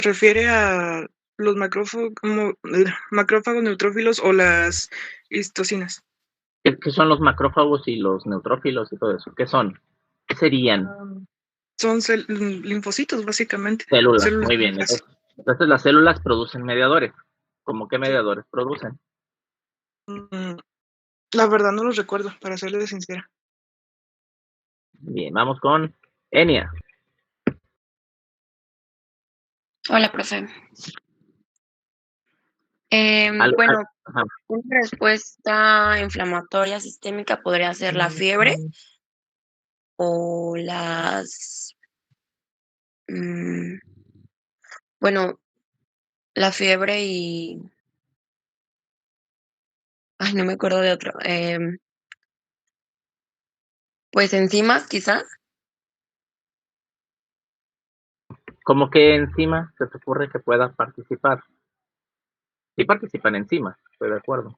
refiere a los macrófagos neutrófilos o las histocinas. ¿Qué son los macrófagos y los neutrófilos y todo eso? ¿Qué son? ¿Qué serían? Son linfocitos, básicamente. Células, Células muy bien. blancas. Entonces las células producen mediadores. ¿Cómo qué mediadores producen? La verdad no los recuerdo, para serles sincera. Bien, vamos con Enia. Hola, profe. Bueno, Ajá. una respuesta inflamatoria sistémica podría ser la fiebre o bueno, la fiebre y, ay, no me acuerdo de otro. Pues enzimas, quizá. ¿Cómo qué enzima se te ocurre que pueda participar? Sí participan enzimas, estoy de acuerdo.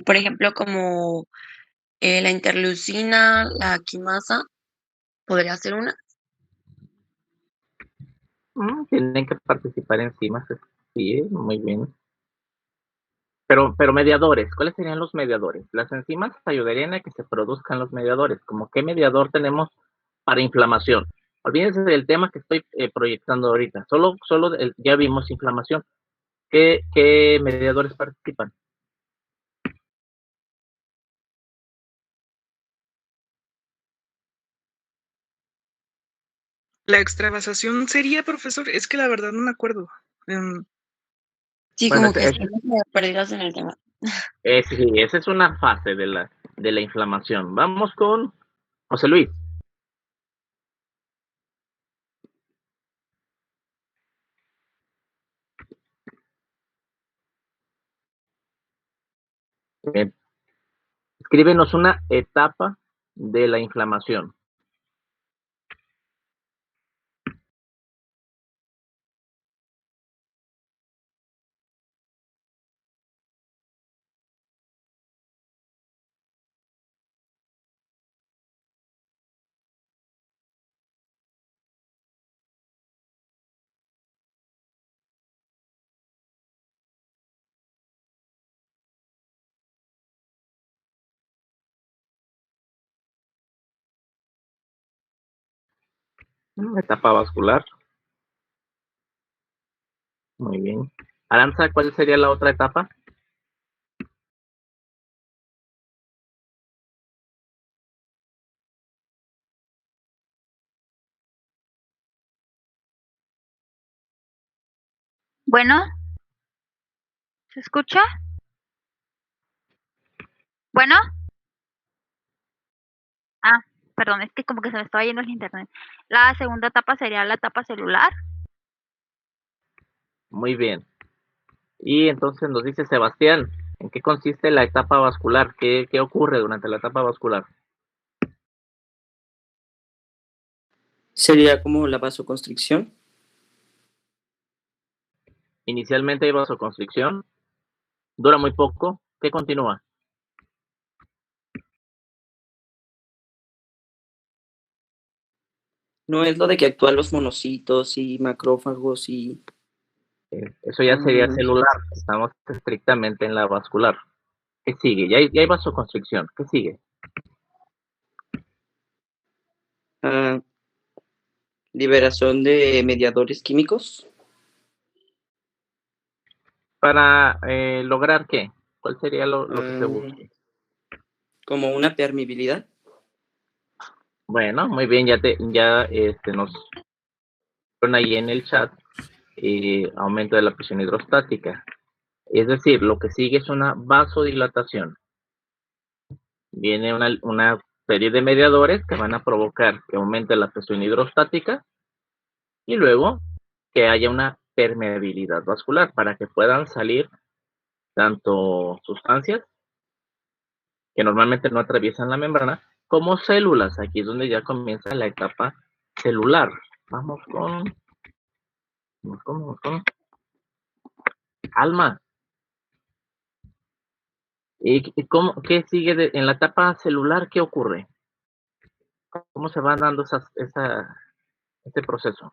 Por ejemplo, como la interleucina, la quimasa, podría ser una. Tienen que participar enzimas, sí, muy bien. Pero mediadores, ¿cuáles serían los mediadores? Las enzimas ayudarían a que se produzcan los mediadores. ¿Como qué mediador tenemos para inflamación? Olvídense del tema que estoy proyectando ahorita. Solo ya vimos inflamación. ¿Qué mediadores participan? La extravasación sería, profesor, es que la verdad no me acuerdo. Sí, Bueno, como que estamos medio perdidos en el tema. sí, esa es una fase de la inflamación. Vamos con José Luis. Bien. Escríbenos una etapa de la inflamación. Etapa vascular. Muy bien. Aranza, ¿cuál sería la otra etapa? Bueno, ¿se escucha? Bueno. Ah, perdón, es que como que se me estaba yendo el internet. La segunda etapa sería la etapa celular. Muy bien. Y entonces nos dice Sebastián, ¿en qué consiste la etapa vascular? ¿Qué ocurre durante la etapa vascular? Sería como la vasoconstricción. Inicialmente hay vasoconstricción, dura muy poco, ¿qué continúa? No es lo de que actúan los monocitos y macrófagos y... Eso ya sería celular, estamos estrictamente en la vascular. ¿Qué sigue? Ya hay vasoconstricción, ¿qué sigue? Liberación de mediadores químicos. ¿Para lograr qué? ¿Cuál sería lo que se busca? Como una permeabilidad. Bueno, muy bien, nos ponen ahí en el chat aumento de la presión hidrostática. Es decir, lo que sigue es una vasodilatación. Viene una serie de mediadores que van a provocar que aumente la presión hidrostática y luego que haya una permeabilidad vascular para que puedan salir tanto sustancias que normalmente no atraviesan la membrana como células. Aquí es donde ya comienza la etapa celular. Vamos con Alma. ¿Y qué sigue en la etapa celular? ¿Qué ocurre? ¿Cómo se va dando este proceso?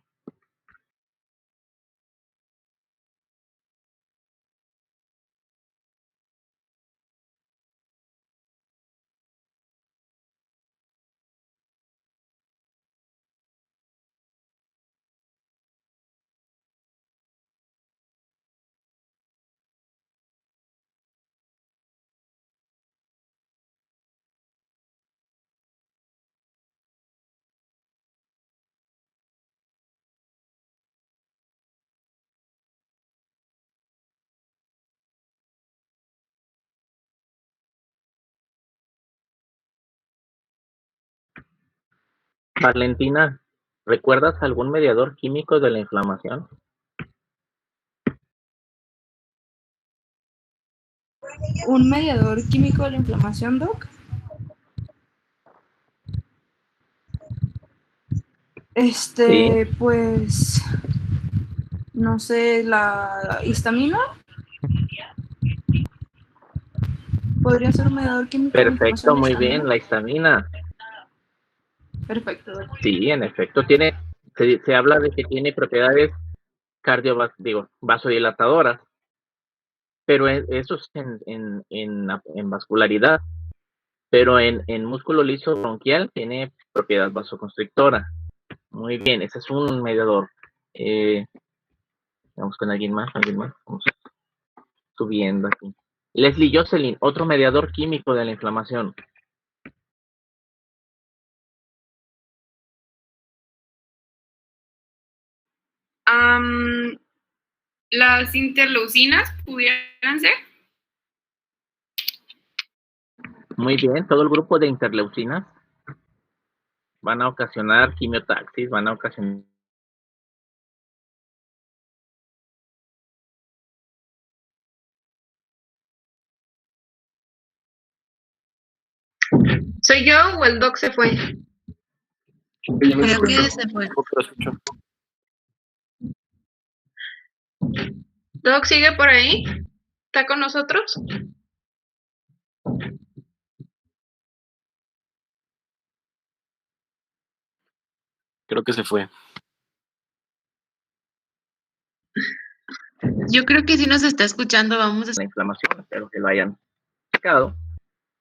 Valentina, ¿recuerdas algún mediador químico de la inflamación? ¿Un mediador químico de la inflamación, Doc? Sí, Pues, no sé, la histamina podría ser un mediador químico de la perfecto, inflamación, la muy histamina. bien, la histamina. Perfecto, Doc. Sí, en efecto, se habla de que tiene propiedades vasodilatadoras, pero eso es en vascularidad, pero en músculo liso bronquial tiene propiedad vasoconstrictora. Muy bien, ese es un mediador. Eh, Vamos con alguien más, vamos subiendo aquí. Leslie Jocelyn, otro mediador químico de la inflamación. Las interleucinas pudieran ser. Muy bien, todo el grupo de interleucinas van a ocasionar quimiotaxis, van a ocasionar. ¿Soy yo o el doc se fue? Creo que se fue. ¿Doc sigue por ahí? ¿Está con nosotros? Creo que se fue. Yo creo que sí nos está escuchando, vamos a... La inflamación, espero que lo hayan checado.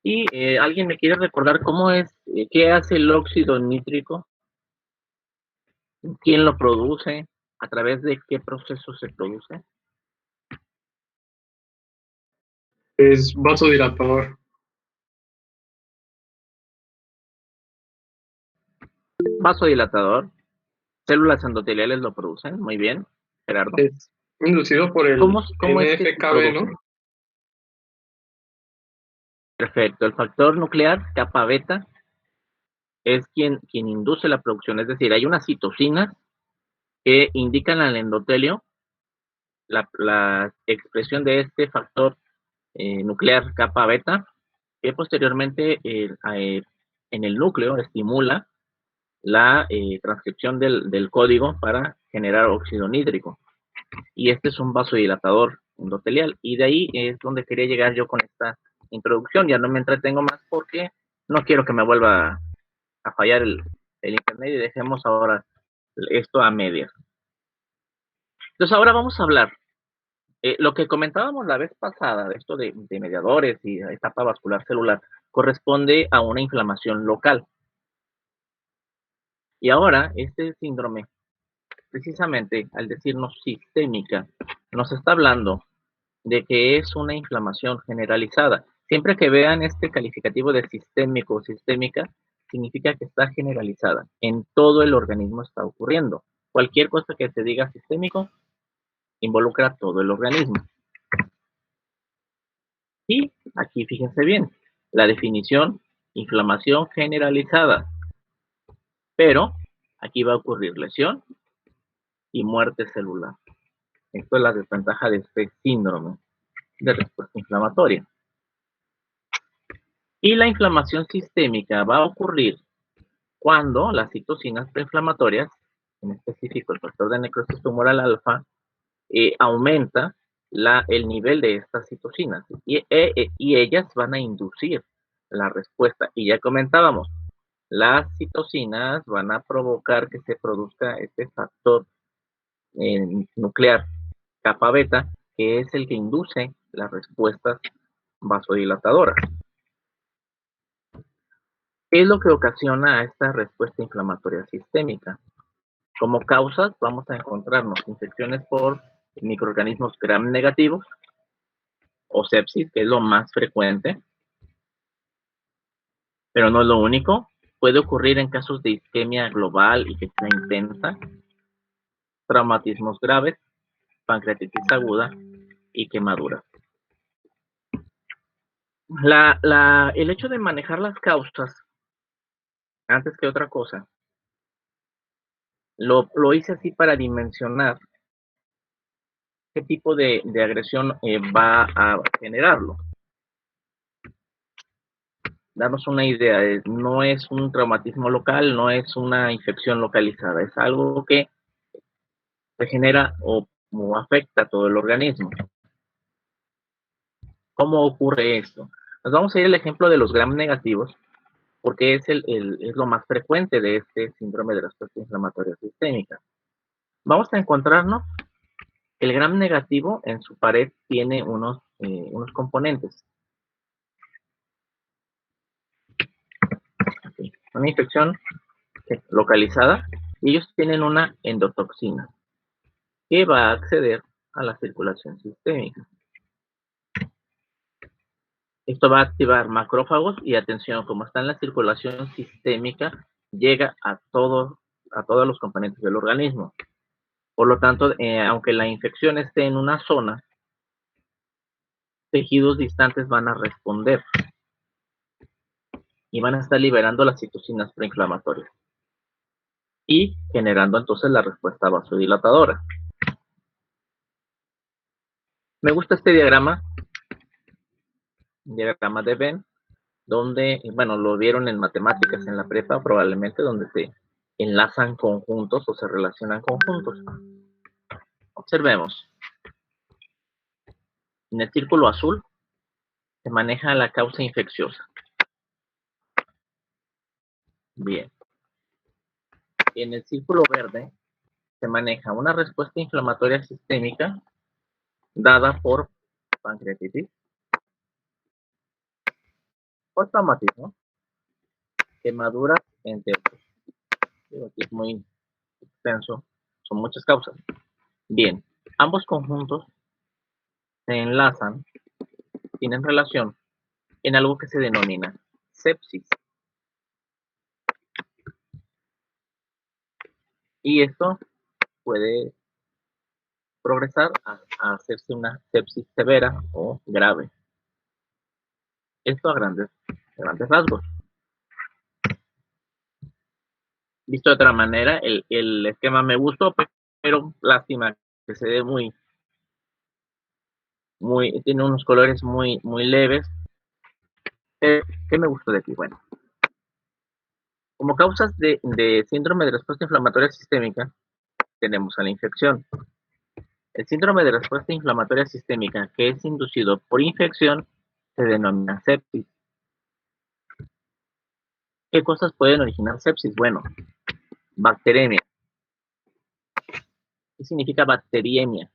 Y alguien me quiere recordar cómo es, qué hace el óxido nítrico, quién lo produce, a través de qué proceso se produce. Es vasodilatador. Vasodilatador, células endoteliales lo producen, muy bien, Gerardo. Es inducido por el ¿Cómo es que se NFKB, produce? ¿no? Perfecto, el factor nuclear kappa beta es quien induce la producción, es decir, hay unas citocinas que indican al endotelio la expresión de este factor nuclear kappa beta, que posteriormente en el núcleo estimula la transcripción del código para generar óxido nítrico. Y este es un vasodilatador endotelial. Y de ahí es donde quería llegar yo con esta introducción. Ya no me entretengo más porque no quiero que me vuelva a fallar el internet y dejemos ahora esto a medias. Entonces ahora vamos a hablar. Lo que comentábamos la vez pasada, de esto de mediadores y etapa vascular celular, corresponde a una inflamación local. Y ahora, este síndrome, precisamente al decirnos sistémica, nos está hablando de que es una inflamación generalizada. Siempre que vean este calificativo de sistémico o sistémica, significa que está generalizada. En todo el organismo está ocurriendo. Cualquier cosa que se diga sistémico involucra a todo el organismo. Y aquí fíjense bien, la definición, inflamación generalizada. Pero aquí va a ocurrir lesión y muerte celular. Esto es la desventaja de este síndrome de respuesta inflamatoria. Y la inflamación sistémica va a ocurrir cuando las citocinas preinflamatorias, en específico el factor de necrosis tumoral alfa, aumenta el nivel de estas citocinas y ellas van a inducir la respuesta. Y ya comentábamos, las citocinas van a provocar que se produzca este factor nuclear capa beta, que es el que induce las respuestas vasodilatadoras. ¿Qué es lo que ocasiona esta respuesta inflamatoria sistémica? Como causas vamos a encontrarnos infecciones por microorganismos gram negativos o sepsis, que es lo más frecuente, pero no es lo único. Puede ocurrir en casos de isquemia global y que sea intensa, traumatismos graves, pancreatitis aguda y quemaduras. El hecho de manejar las causas, antes que otra cosa, lo hice así para dimensionar qué tipo de agresión va a generarlo. Darnos una idea, no es un traumatismo local, no es una infección localizada, es algo que se genera o afecta a todo el organismo. ¿Cómo ocurre esto? Nos vamos a ir al ejemplo de los gram negativos, porque es lo más frecuente de este síndrome de respuesta inflamatoria sistémica. Vamos a encontrarnos, el gram negativo en su pared tiene unos componentes. Okay. Una infección localizada, y ellos tienen una endotoxina que va a acceder a la circulación sistémica. Esto va a activar macrófagos y atención, como está en la circulación sistémica, llega a todos los componentes del organismo. Por lo tanto, aunque la infección esté en una zona, tejidos distantes van a responder y van a estar liberando las citocinas proinflamatorias y generando entonces la respuesta vasodilatadora. Me gusta este diagrama de Venn, donde, bueno, lo vieron en matemáticas en la prepa probablemente, donde se enlazan conjuntos o se relacionan conjuntos. Observemos. En el círculo azul se maneja la causa infecciosa. Bien. En el círculo verde se maneja una respuesta inflamatoria sistémica dada por pancreatitis, por traumatismo, quemaduras, entre otros. Aquí es muy extenso, son muchas causas. Bien, ambos conjuntos se enlazan, tienen relación en algo que se denomina sepsis. Y esto puede progresar a hacerse una sepsis severa o grave. Esto a grandes rasgos. Visto de otra manera, el esquema me gustó, pero lástima que se ve tiene unos colores muy leves. ¿Qué me gustó de aquí? Bueno, como causas de síndrome de respuesta inflamatoria sistémica, tenemos a la infección. El síndrome de respuesta inflamatoria sistémica que es inducido por infección se denomina sepsis. ¿Qué cosas pueden originar sepsis? Bueno, bacteremia. ¿Qué significa bacteriemia?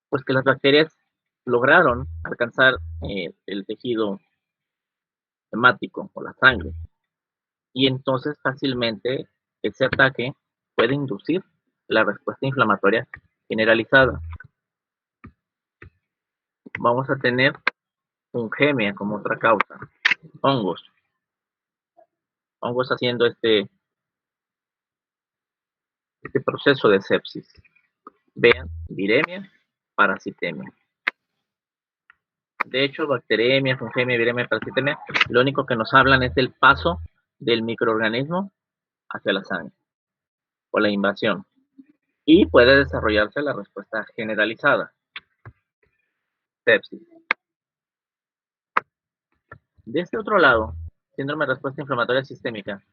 Pues que las bacterias lograron alcanzar el tejido hemático o la sangre. Y entonces fácilmente ese ataque puede inducir la respuesta inflamatoria generalizada. Vamos a tener fungemia como otra causa. Hongos haciendo este proceso de sepsis. Vean, viremia, parasitemia. De hecho, bacteriemia, fungemia, viremia, parasitemia, lo único que nos hablan es del paso del microorganismo hacia la sangre o la invasión. Y puede desarrollarse la respuesta generalizada. Sepsis. De este otro lado, síndrome de respuesta inflamatoria sistémica,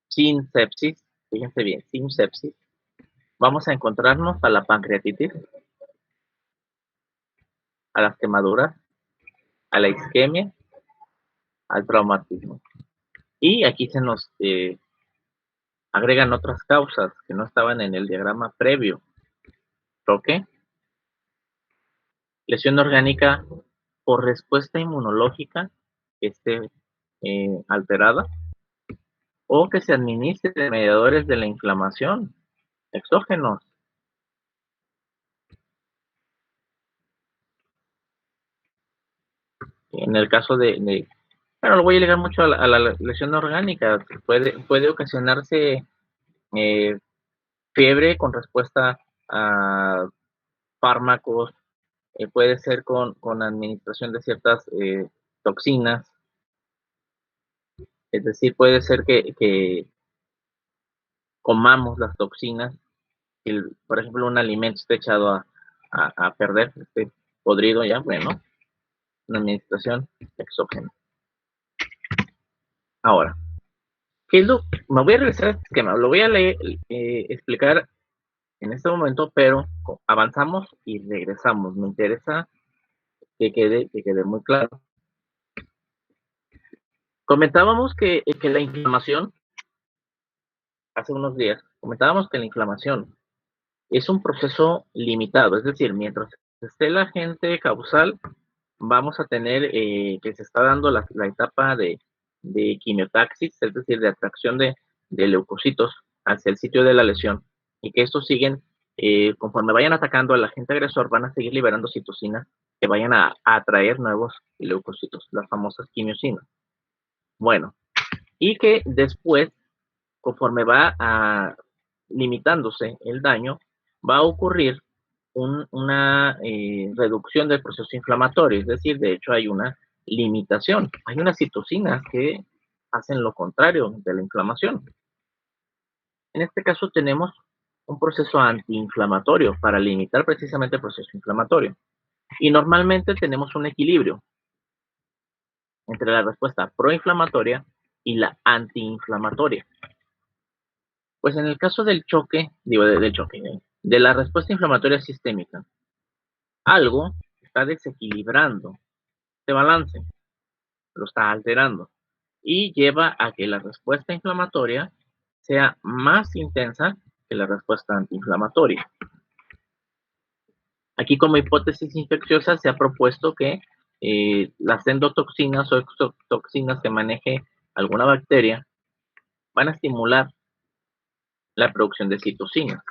sin sepsis, fíjense bien, sin sepsis, vamos a encontrarnos a la pancreatitis, a las quemaduras, a la isquemia, al traumatismo. Y aquí se nos agregan otras causas que no estaban en el diagrama previo. Choque, lesión orgánica por respuesta inmunológica que esté alterada, o que se administre mediadores de la inflamación exógenos. En el caso bueno, lo voy a ligar mucho a la lesión orgánica. Puede ocasionarse fiebre con respuesta a fármacos, puede ser con administración de ciertas toxinas. Es decir, puede ser que comamos las toxinas, por ejemplo, un alimento esté echado a perder, esté podrido ya, bueno, una administración exógena. Ahora, me voy a regresar a este esquema, lo voy a explicar en este momento, pero avanzamos y regresamos. Me interesa que quede muy claro. Comentábamos que la inflamación, hace unos días, comentábamos que la inflamación es un proceso limitado, es decir, mientras esté el agente causal, vamos a tener que se está dando la etapa de quimiotaxis, es decir, de atracción de leucocitos hacia el sitio de la lesión, y que estos siguen, conforme vayan atacando al agente agresor, van a seguir liberando citocinas que vayan a atraer nuevos leucocitos, las famosas quimiocinas. Bueno, y que después, conforme va limitándose el daño, va a ocurrir una reducción del proceso inflamatorio, es decir, de hecho hay una limitación, hay unas citocinas que hacen lo contrario de la inflamación. En este caso tenemos un proceso antiinflamatorio para limitar precisamente el proceso inflamatorio, y normalmente tenemos un equilibrio entre la respuesta proinflamatoria y la antiinflamatoria. Pues en el caso del choque, de la respuesta inflamatoria sistémica, algo está desequilibrando este balance, lo está alterando, y lleva a que la respuesta inflamatoria sea más intensa que la respuesta antiinflamatoria. Aquí, como hipótesis infecciosa, se ha propuesto que las endotoxinas o exotoxinas que maneje alguna bacteria van a estimular la producción de citocinas,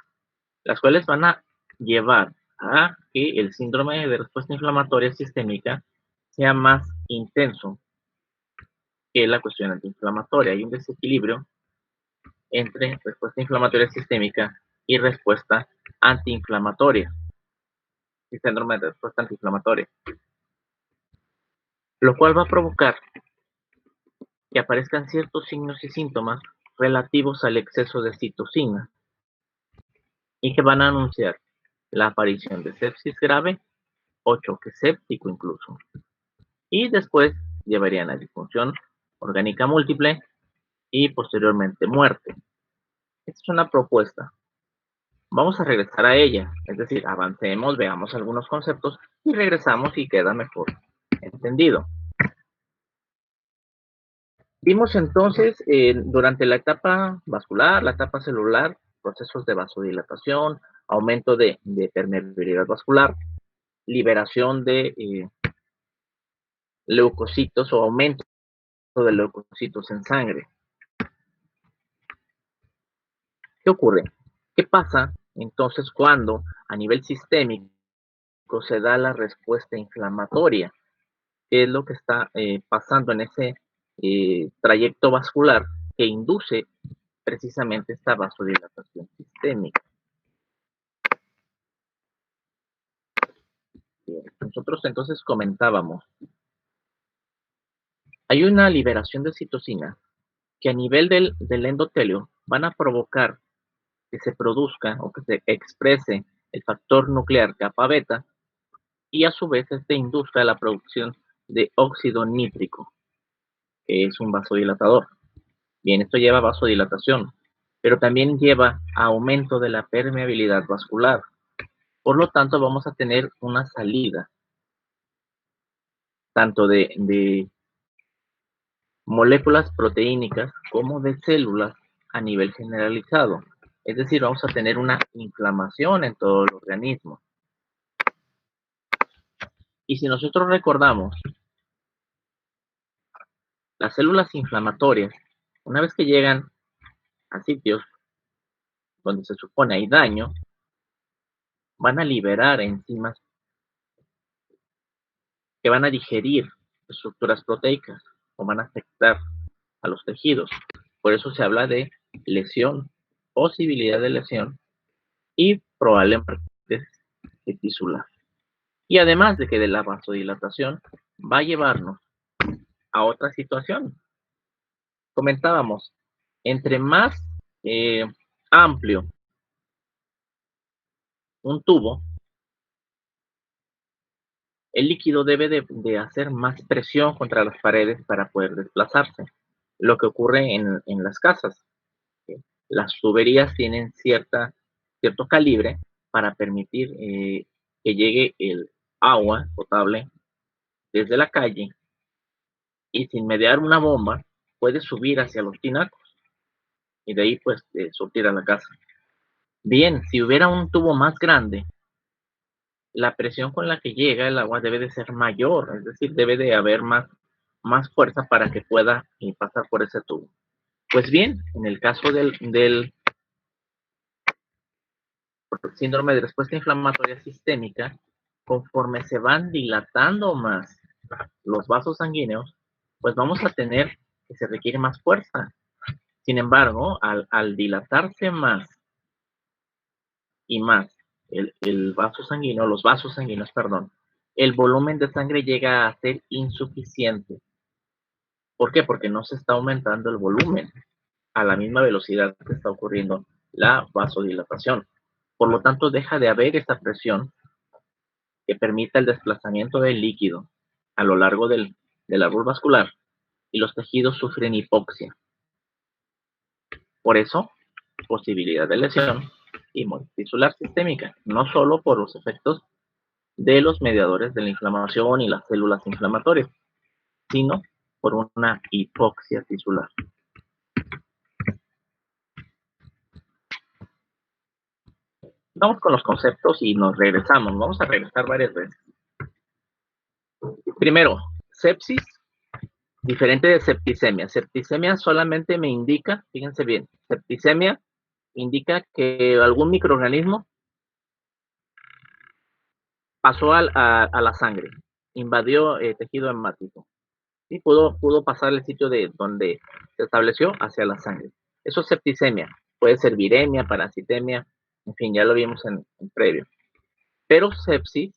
las cuales van a llevar a que el síndrome de respuesta inflamatoria sistémica sea más intenso que la cuestión antiinflamatoria. Hay un desequilibrio entre respuesta inflamatoria sistémica y respuesta antiinflamatoria, y síndrome de respuesta antiinflamatoria, lo cual va a provocar que aparezcan ciertos signos y síntomas relativos al exceso de citocina y que van a anunciar la aparición de sepsis grave o choque séptico incluso, y después llevarían a disfunción orgánica múltiple y posteriormente muerte. Esta es una propuesta. Vamos a regresar a ella, es decir, avancemos, veamos algunos conceptos y regresamos y queda mejor entendido. Vimos entonces durante la etapa vascular, la etapa celular, procesos de vasodilatación, aumento de permeabilidad vascular, liberación de leucocitos o aumento de leucocitos en sangre. ¿Qué ocurre? ¿Qué pasa entonces cuando a nivel sistémico se da la respuesta inflamatoria? ¿Qué es lo que está pasando en ese trayecto vascular que induce precisamente esta vasodilatación sistémica? Bien, nosotros entonces comentábamos, hay una liberación de citocina que a nivel del endotelio van a provocar que se produzca o que se exprese el factor nuclear kappa beta, y a su vez este induzca la producción de óxido nítrico, que es un vasodilatador. Bien, esto lleva a vasodilatación, pero también lleva a aumento de la permeabilidad vascular. Por lo tanto, vamos a tener una salida tanto de moléculas proteínicas como de células a nivel generalizado. Es decir, vamos a tener una inflamación en todo el organismo. Y si nosotros recordamos, las células inflamatorias, una vez que llegan a sitios donde se supone hay daño, van a liberar enzimas que van a digerir estructuras proteicas o van a afectar a los tejidos. Por eso se habla de lesión, posibilidad de lesión y probablemente tisular. Y además de que de la vasodilatación va a llevarnos a otra situación. Comentábamos, entre más amplio un tubo, el líquido debe de hacer más presión contra las paredes para poder desplazarse. Lo que ocurre en las casas. Las tuberías tienen cierto calibre para permitir que llegue el agua potable desde la calle y sin mediar una bomba puede subir hacia los tinacos y de ahí pues surtir a la casa. Bien, si hubiera un tubo más grande, la presión con la que llega el agua debe de ser mayor, es decir, debe de haber más fuerza para que pueda pasar por ese tubo. Pues bien, en el caso del síndrome de respuesta inflamatoria sistémica, conforme se van dilatando más los vasos sanguíneos, pues vamos a tener que se requiere más fuerza. Sin embargo, al dilatarse más y más el vaso sanguíneo, los vasos sanguíneos, perdón, el volumen de sangre llega a ser insuficiente. ¿Por qué? Porque no se está aumentando el volumen a la misma velocidad que está ocurriendo la vasodilatación. Por lo tanto, deja de haber esta presión que permita el desplazamiento del líquido a lo largo del árbol vascular y los tejidos sufren hipoxia. Por eso, posibilidad de lesión y multitisular sistémica, no solo por los efectos de los mediadores de la inflamación y las células inflamatorias, sino por una hipoxia tisular. Vamos con los conceptos y nos regresamos. Vamos a regresar varias veces. Primero, sepsis, diferente de septicemia. Septicemia solamente me indica, fíjense bien, septicemia indica que algún microorganismo pasó a la sangre, invadió tejido hemático y pudo pasar el sitio de donde se estableció hacia la sangre. Eso es septicemia. Puede ser viremia, parasitemia, en fin, ya lo vimos en previo. Pero sepsis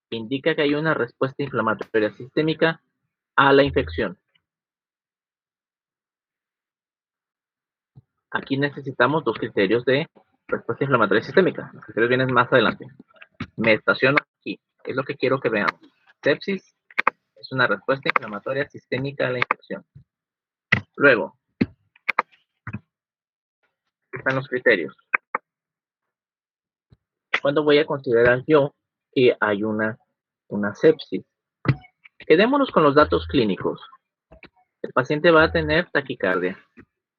indica que hay una respuesta inflamatoria sistémica a la infección. Aquí necesitamos dos criterios de respuesta inflamatoria sistémica. Los criterios vienen más adelante. Me estaciono aquí. Es lo que quiero que veamos. Sepsis es una respuesta inflamatoria sistémica a la infección. Luego, están los criterios. ¿Cuándo voy a considerar yo que hay una sepsis? Quedémonos con los datos clínicos. El paciente va a tener taquicardia,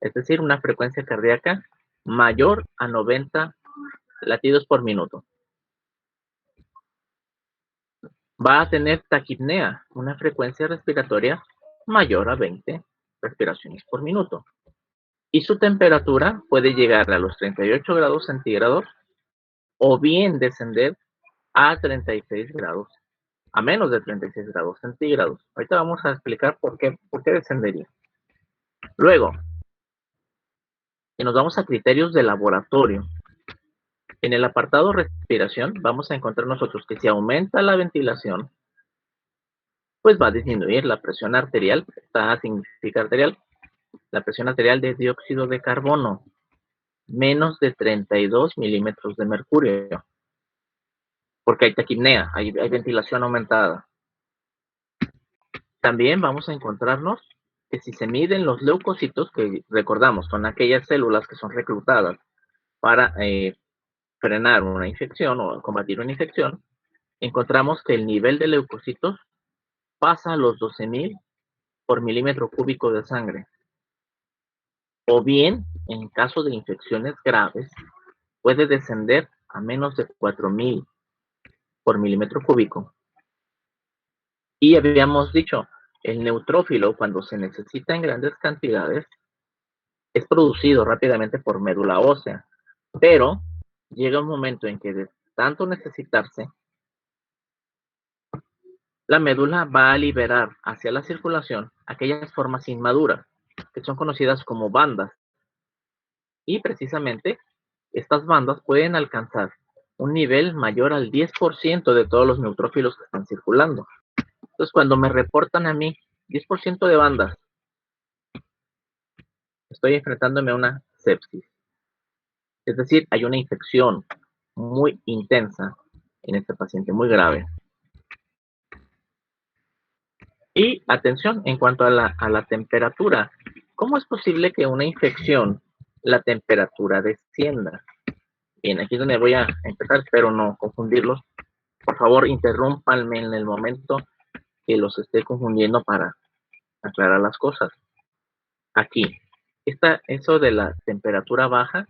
es decir, una frecuencia cardíaca mayor a 90 latidos por minuto. Va a tener taquipnea, una frecuencia respiratoria mayor a 20 respiraciones por minuto. Y su temperatura puede llegar a los 38 grados centígrados o bien descender a 36 grados, a menos de 36 grados centígrados. Ahorita vamos a explicar por qué descendería. Luego, si nos vamos a criterios de laboratorio, en el apartado respiración vamos a encontrar nosotros que si aumenta la ventilación, pues va a disminuir la presión arterial, esta significa arterial, la presión arterial de dióxido de carbono, menos de 32 milímetros de mercurio, porque hay taquipnea, hay ventilación aumentada. También vamos a encontrarnos que si se miden los leucocitos, que recordamos son aquellas células que son reclutadas para frenar una infección o combatir una infección, encontramos que el nivel de leucocitos pasa los 12.000 por milímetro cúbico de sangre. O bien, en caso de infecciones graves, puede descender a menos de 4.000 por milímetro cúbico. Y habíamos dicho, el neutrófilo, cuando se necesita en grandes cantidades, es producido rápidamente por médula ósea, pero llega un momento en que de tanto necesitarse, la médula va a liberar hacia la circulación aquellas formas inmaduras, que son conocidas como bandas. Y precisamente, estas bandas pueden alcanzar un nivel mayor al 10% de todos los neutrófilos que están circulando. Entonces, cuando me reportan a mí 10% de bandas, estoy enfrentándome a una sepsis. Es decir, hay una infección muy intensa en este paciente, muy grave. Y atención, en cuanto a la temperatura, ¿cómo es posible que una infección, la temperatura descienda? Bien, aquí es donde voy a empezar, espero no confundirlos. Por favor, interrúmpanme en el momento que los esté confundiendo para aclarar las cosas. Aquí, eso de la temperatura baja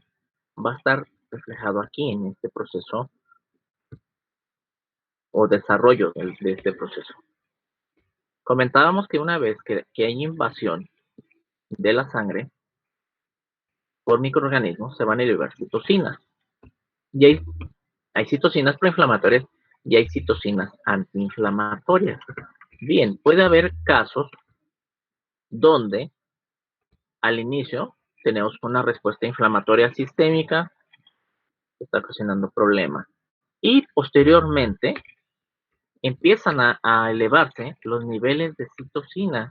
va a estar reflejado aquí en este proceso o desarrollo de este proceso. Comentábamos que una vez que hay invasión de la sangre por microorganismos, se van a liberar citocinas. Y hay citocinas proinflamatorias y hay citocinas antiinflamatorias. Bien, puede haber casos donde al inicio tenemos una respuesta inflamatoria sistémica que está ocasionando problemas. Y posteriormente empiezan a elevarse los niveles de citocinas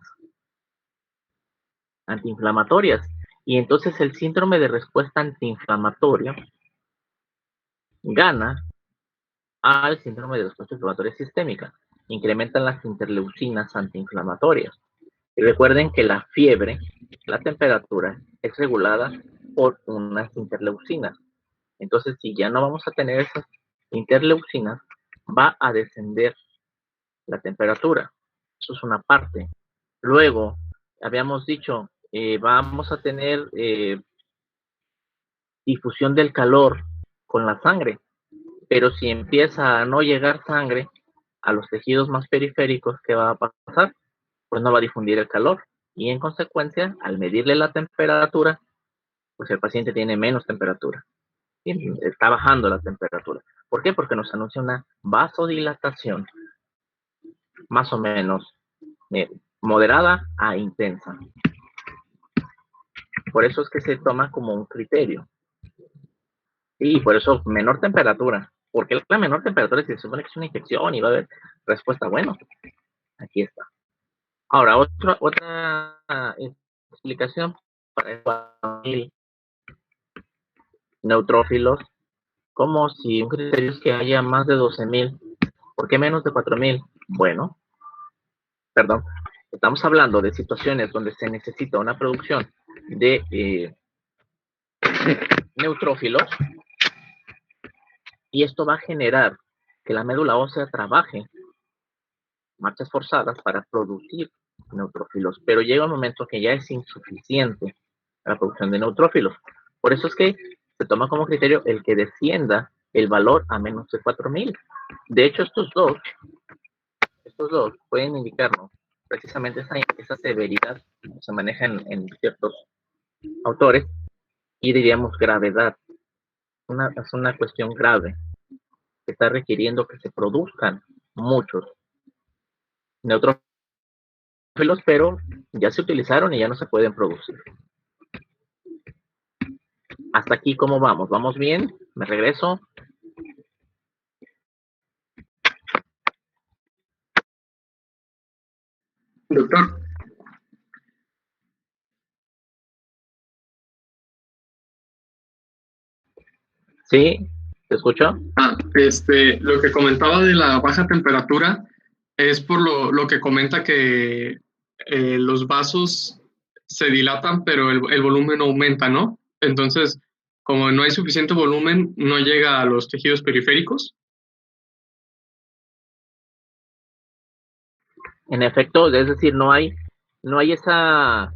antiinflamatorias. Y entonces el síndrome de respuesta antiinflamatoria gana al síndrome de respuesta inflamatoria sistémica. Incrementan las interleucinas antiinflamatorias. Y recuerden que la fiebre, la temperatura, es regulada por unas interleucinas. Entonces, si ya no vamos a tener esas interleucinas, va a descender la temperatura. Eso es una parte. Luego, habíamos dicho, vamos a tener difusión del calor con la sangre. Pero si empieza a no llegar sangre a los tejidos más periféricos, ¿qué va a pasar? Pues no va a difundir el calor. Y en consecuencia, al medirle la temperatura, pues el paciente tiene menos temperatura. Está bajando la temperatura. ¿Por qué? Porque nos anuncia una vasodilatación más o menos moderada a intensa. Por eso es que se toma como un criterio. Y por eso menor temperatura. Porque la menor temperatura se supone que es una infección y va a haber respuesta. Bueno, aquí está. Ahora, otra explicación para el neutrófilos, como si un criterio es que haya más de 12.000, ¿por qué menos de 4.000? Bueno, perdón, estamos hablando de situaciones donde se necesita una producción de neutrófilos y esto va a generar que la médula ósea trabaje marchas forzadas para producir neutrófilos, pero llega un momento que ya es insuficiente la producción de neutrófilos. Por eso es que se toma como criterio el que descienda el valor a menos de 4.000. De hecho, estos dos pueden indicarnos precisamente esa severidad que se maneja en ciertos autores y diríamos gravedad. Es una cuestión grave que está requiriendo que se produzcan muchos neutrófilos, pero ya se utilizaron y ya no se pueden producir. Hasta aquí, ¿cómo vamos? ¿Vamos bien? ¿Me regreso? Doctor, ¿Sí? ¿Te escucho? lo que comentaba de la baja temperatura es por lo que comenta que los vasos se dilatan, pero el volumen aumenta, ¿no? Entonces, como no hay suficiente volumen, no llega a los tejidos periféricos. En efecto, es decir, no hay esa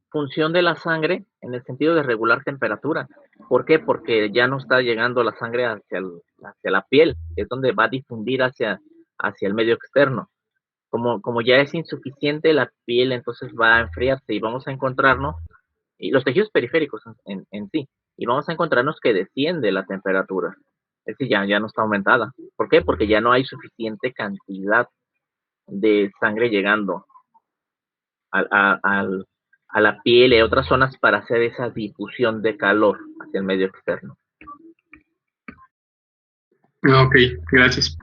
función de la sangre en el sentido de regular temperatura. ¿Por qué? Porque ya no está llegando la sangre hacia la piel, que es donde va a difundir hacia el medio externo. Como ya es insuficiente la piel, entonces va a enfriarse y vamos a encontrarnos, y los tejidos periféricos en sí, y vamos a encontrarnos que desciende la temperatura. Es decir, ya no está aumentada. ¿Por qué? Porque ya no hay suficiente cantidad de sangre llegando a la piel y a otras zonas para hacer esa difusión de calor hacia el medio externo. Ok, gracias.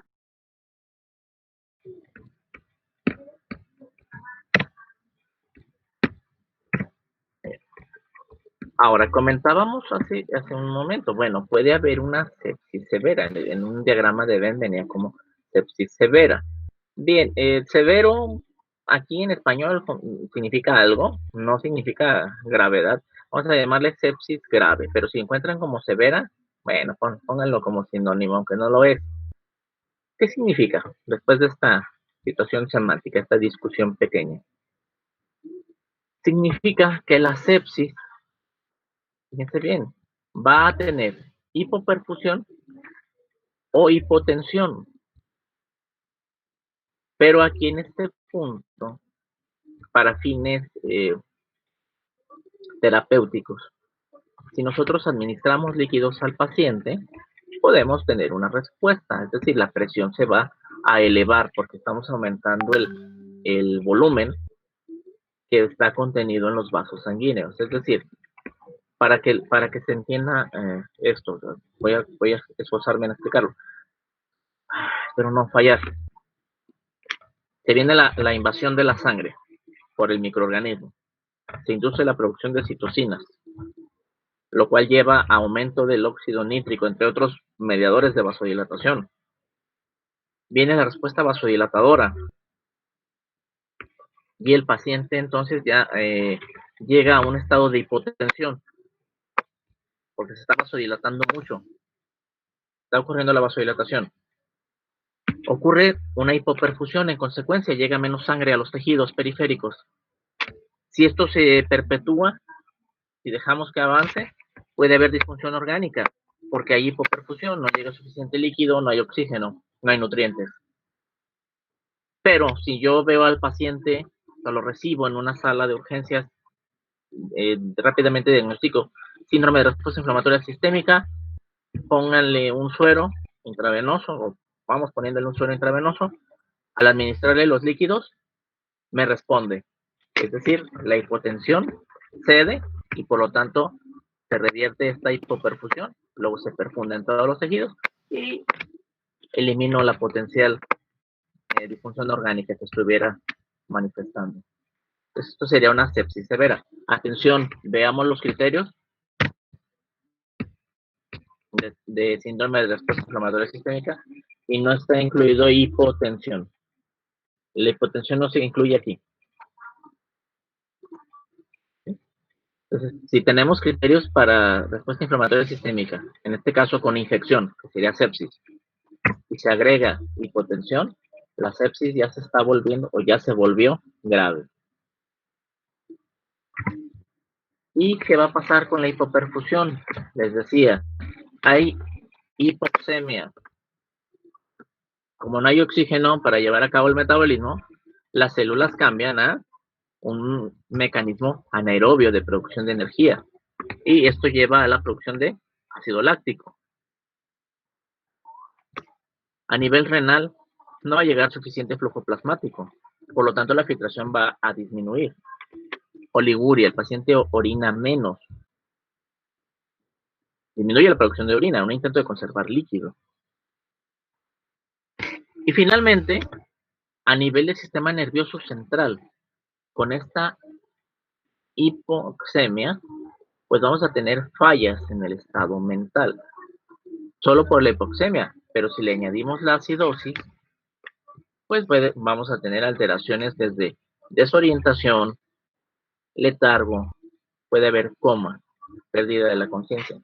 Ahora, comentábamos hace un momento, bueno, puede haber una sepsis severa. En un diagrama de Venn venía como sepsis severa. Bien, severo aquí en español significa algo, no significa gravedad. Vamos a llamarle sepsis grave, pero si encuentran como severa, bueno, pónganlo como sinónimo, aunque no lo es. ¿Qué significa después de esta situación semántica, esta discusión pequeña? Significa que la sepsis, fíjense bien, va a tener hipoperfusión o hipotensión. Pero aquí en este punto, para fines terapéuticos, si nosotros administramos líquidos al paciente, podemos tener una respuesta, es decir, la presión se va a elevar porque estamos aumentando el volumen que está contenido en los vasos sanguíneos. Es decir, para que se entienda esto, voy a esforzarme en explicarlo, pero no fallar. Se viene la invasión de la sangre por el microorganismo. Se induce la producción de citocinas, lo cual lleva a aumento del óxido nítrico, entre otros mediadores de vasodilatación. Viene la respuesta vasodilatadora y el paciente entonces ya llega a un estado de hipotensión porque se está vasodilatando mucho. Está ocurriendo la vasodilatación. Ocurre una hipoperfusión, en consecuencia llega menos sangre a los tejidos periféricos. Si esto se perpetúa, si dejamos que avance, puede haber disfunción orgánica, porque hay hipoperfusión, no llega suficiente líquido, no hay oxígeno, no hay nutrientes. Pero si yo veo al paciente, o lo recibo en una sala de urgencias, rápidamente diagnostico síndrome de respuesta inflamatoria sistémica, pónganle un suero intravenoso, o vamos poniéndole un suero intravenoso, al administrarle los líquidos, me responde. Es decir, la hipotensión cede y por lo tanto se revierte esta hipoperfusión, luego se perfunden todos los tejidos y elimino la potencial disfunción orgánica que estuviera manifestando. Entonces, esto sería una sepsis severa. Atención, veamos los criterios de síndrome de respuesta inflamatoria sistémica y no está incluido hipotensión. La hipotensión no se incluye aquí. Entonces, si tenemos criterios para respuesta inflamatoria sistémica, en este caso con infección, que sería sepsis, y se agrega hipotensión, la sepsis ya se está volviendo o ya se volvió grave. ¿Y qué va a pasar con la hipoperfusión? Les decía, hay hipoxemia. Como no hay oxígeno para llevar a cabo el metabolismo, las células cambian a un mecanismo anaerobio de producción de energía. Y esto lleva a la producción de ácido láctico. A nivel renal, no va a llegar suficiente flujo plasmático. Por lo tanto, la filtración va a disminuir. Oliguria, el paciente orina menos. Disminuye la producción de orina, un intento de conservar líquido. Y finalmente, a nivel del sistema nervioso central, con esta hipoxemia, pues vamos a tener fallas en el estado mental. Solo por la hipoxemia, pero si le añadimos la acidosis, pues vamos a tener alteraciones desde desorientación, letargo, puede haber coma, pérdida de la conciencia.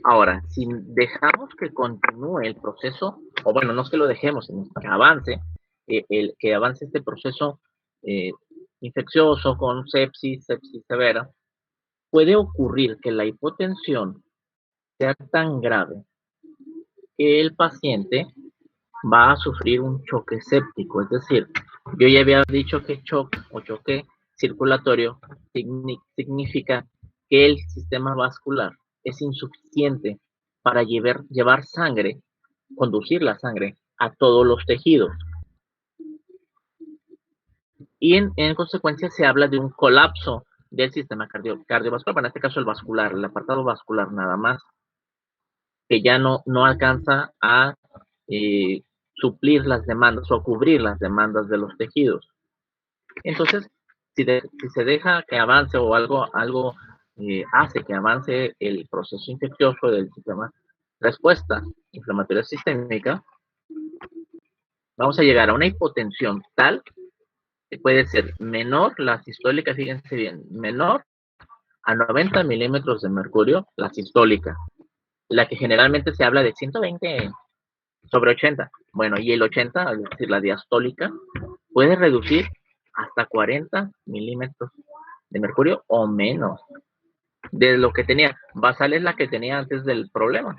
Ahora, si dejamos que continúe el proceso, o bueno, no es que lo dejemos, sino que avance, que avance este proceso infeccioso con sepsis severa, puede ocurrir que la hipotensión sea tan grave que el paciente va a sufrir un choque séptico. Es decir, yo ya había dicho que shock o choque circulatorio significa que el sistema vascular es insuficiente para llevar sangre, conducir la sangre a todos los tejidos. Y en consecuencia se habla de un colapso del sistema cardiovascular, en este caso el vascular, el apartado vascular nada más, que ya no alcanza a suplir las demandas o cubrir las demandas de los tejidos. Entonces, si se deja que avance o algo hace que avance el proceso infeccioso del sistema respuesta inflamatoria sistémica, vamos a llegar a una hipotensión tal que puede ser menor, la sistólica, fíjense bien, menor a 90 milímetros de mercurio, la sistólica, la que generalmente se habla de 120 sobre 80. Bueno, y el 80, es decir, la diastólica, puede reducir hasta 40 milímetros de mercurio o menos de lo que tenía. Basal es la que tenía antes del problema.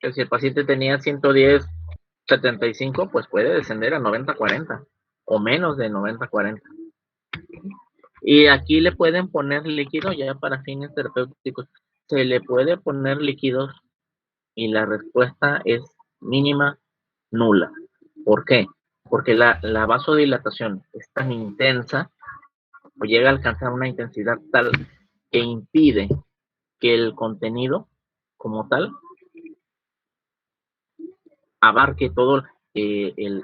Si el paciente tenía 110, 75, pues puede descender a 90, 40 o menos de 90, 40. Y aquí le pueden poner líquido ya para fines terapéuticos. Se le puede poner líquidos y la respuesta es mínima, nula. ¿Por qué? Porque la vasodilatación es tan intensa o llega a alcanzar una intensidad tal que impide que el contenido como tal abarque todo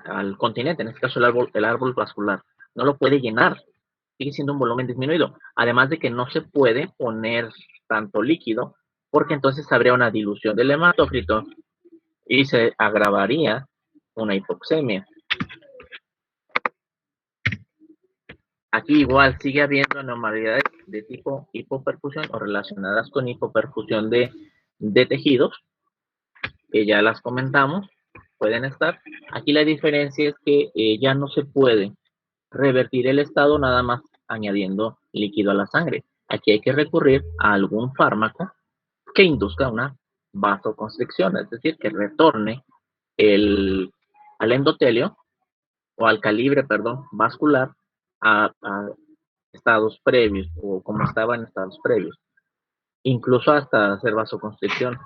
al continente, en este caso el árbol vascular. No lo puede llenar, sigue siendo un volumen disminuido. Además de que no se puede poner tanto líquido, porque entonces habría una dilución del hematócrito y se agravaría una hipoxemia. Aquí igual sigue habiendo anormalidades de tipo hipoperfusión o relacionadas con hipoperfusión de tejidos, que ya las comentamos, pueden estar. Aquí la diferencia es que ya no se puede revertir el estado nada más añadiendo líquido a la sangre. Aquí hay que recurrir a algún fármaco que induzca una vasoconstricción, es decir, que retorne al endotelio o al calibre, vascular a estados previos o como estaba en estados previos. Incluso hasta hacer vasoconstricción.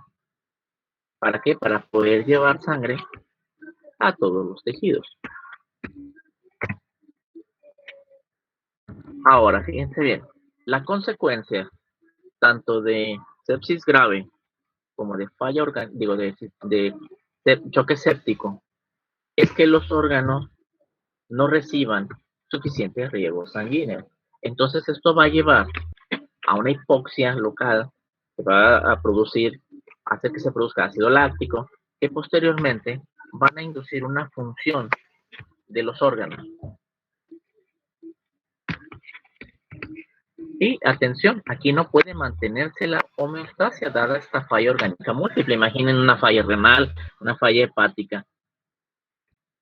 ¿Para qué? Para poder llevar sangre a todos los tejidos. Ahora, fíjense bien, la consecuencia tanto de sepsis grave como de falla orgánica, de choque séptico, es que los órganos no reciban suficiente riego sanguíneo. Entonces esto va a llevar a una hipoxia local que va a hacer que se produzca ácido láctico, que posteriormente van a inducir una función de los órganos. Y atención, aquí no puede mantenerse la homeostasia dada esta falla orgánica múltiple. Imaginen una falla renal, una falla hepática.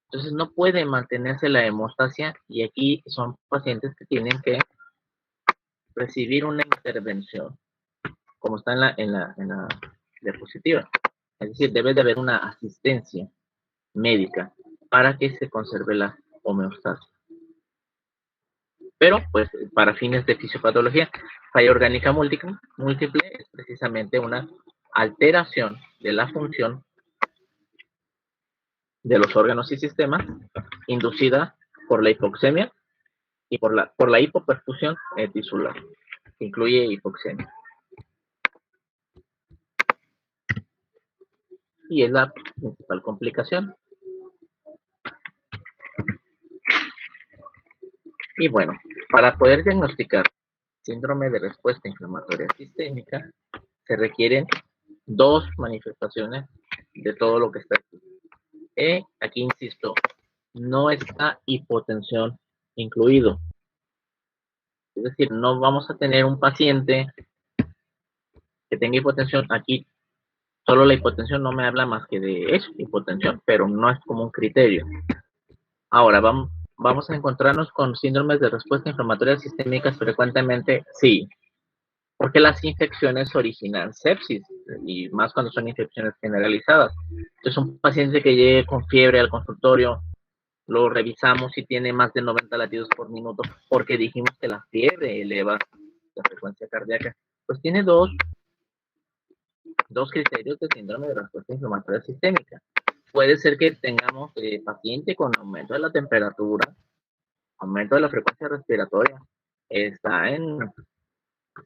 Entonces no puede mantenerse la hemostasia y aquí son pacientes que tienen que recibir una intervención, como está en la diapositiva. Es decir, debe de haber una asistencia médica para que se conserve la homeostasia. Pero, pues, para fines de fisiopatología, falla orgánica múltiple es precisamente una alteración de la función de los órganos y sistemas inducida por la hipoxemia y por la hipoperfusión tisular, que incluye hipoxemia. Y es la principal complicación. Y bueno, para poder diagnosticar síndrome de respuesta inflamatoria sistémica, se requieren dos manifestaciones de todo lo que está aquí. Aquí insisto, no está hipotensión incluido. Es decir, no vamos a tener un paciente que tenga hipotensión, aquí solo la hipotensión no me habla más que de eso, hipotensión, pero no es como un criterio. Ahora, vamos a encontrarnos con síndromes de respuesta inflamatoria sistémicas frecuentemente, sí, porque las infecciones originan sepsis, y más cuando son infecciones generalizadas. Entonces, un paciente que llegue con fiebre al consultorio, lo revisamos si tiene más de 90 latidos por minuto, porque dijimos que la fiebre eleva la frecuencia cardíaca. Pues tiene dos criterios de síndrome de respuesta inflamatoria sistémica. Puede ser que tengamos paciente con aumento de la temperatura, aumento de la frecuencia respiratoria, está en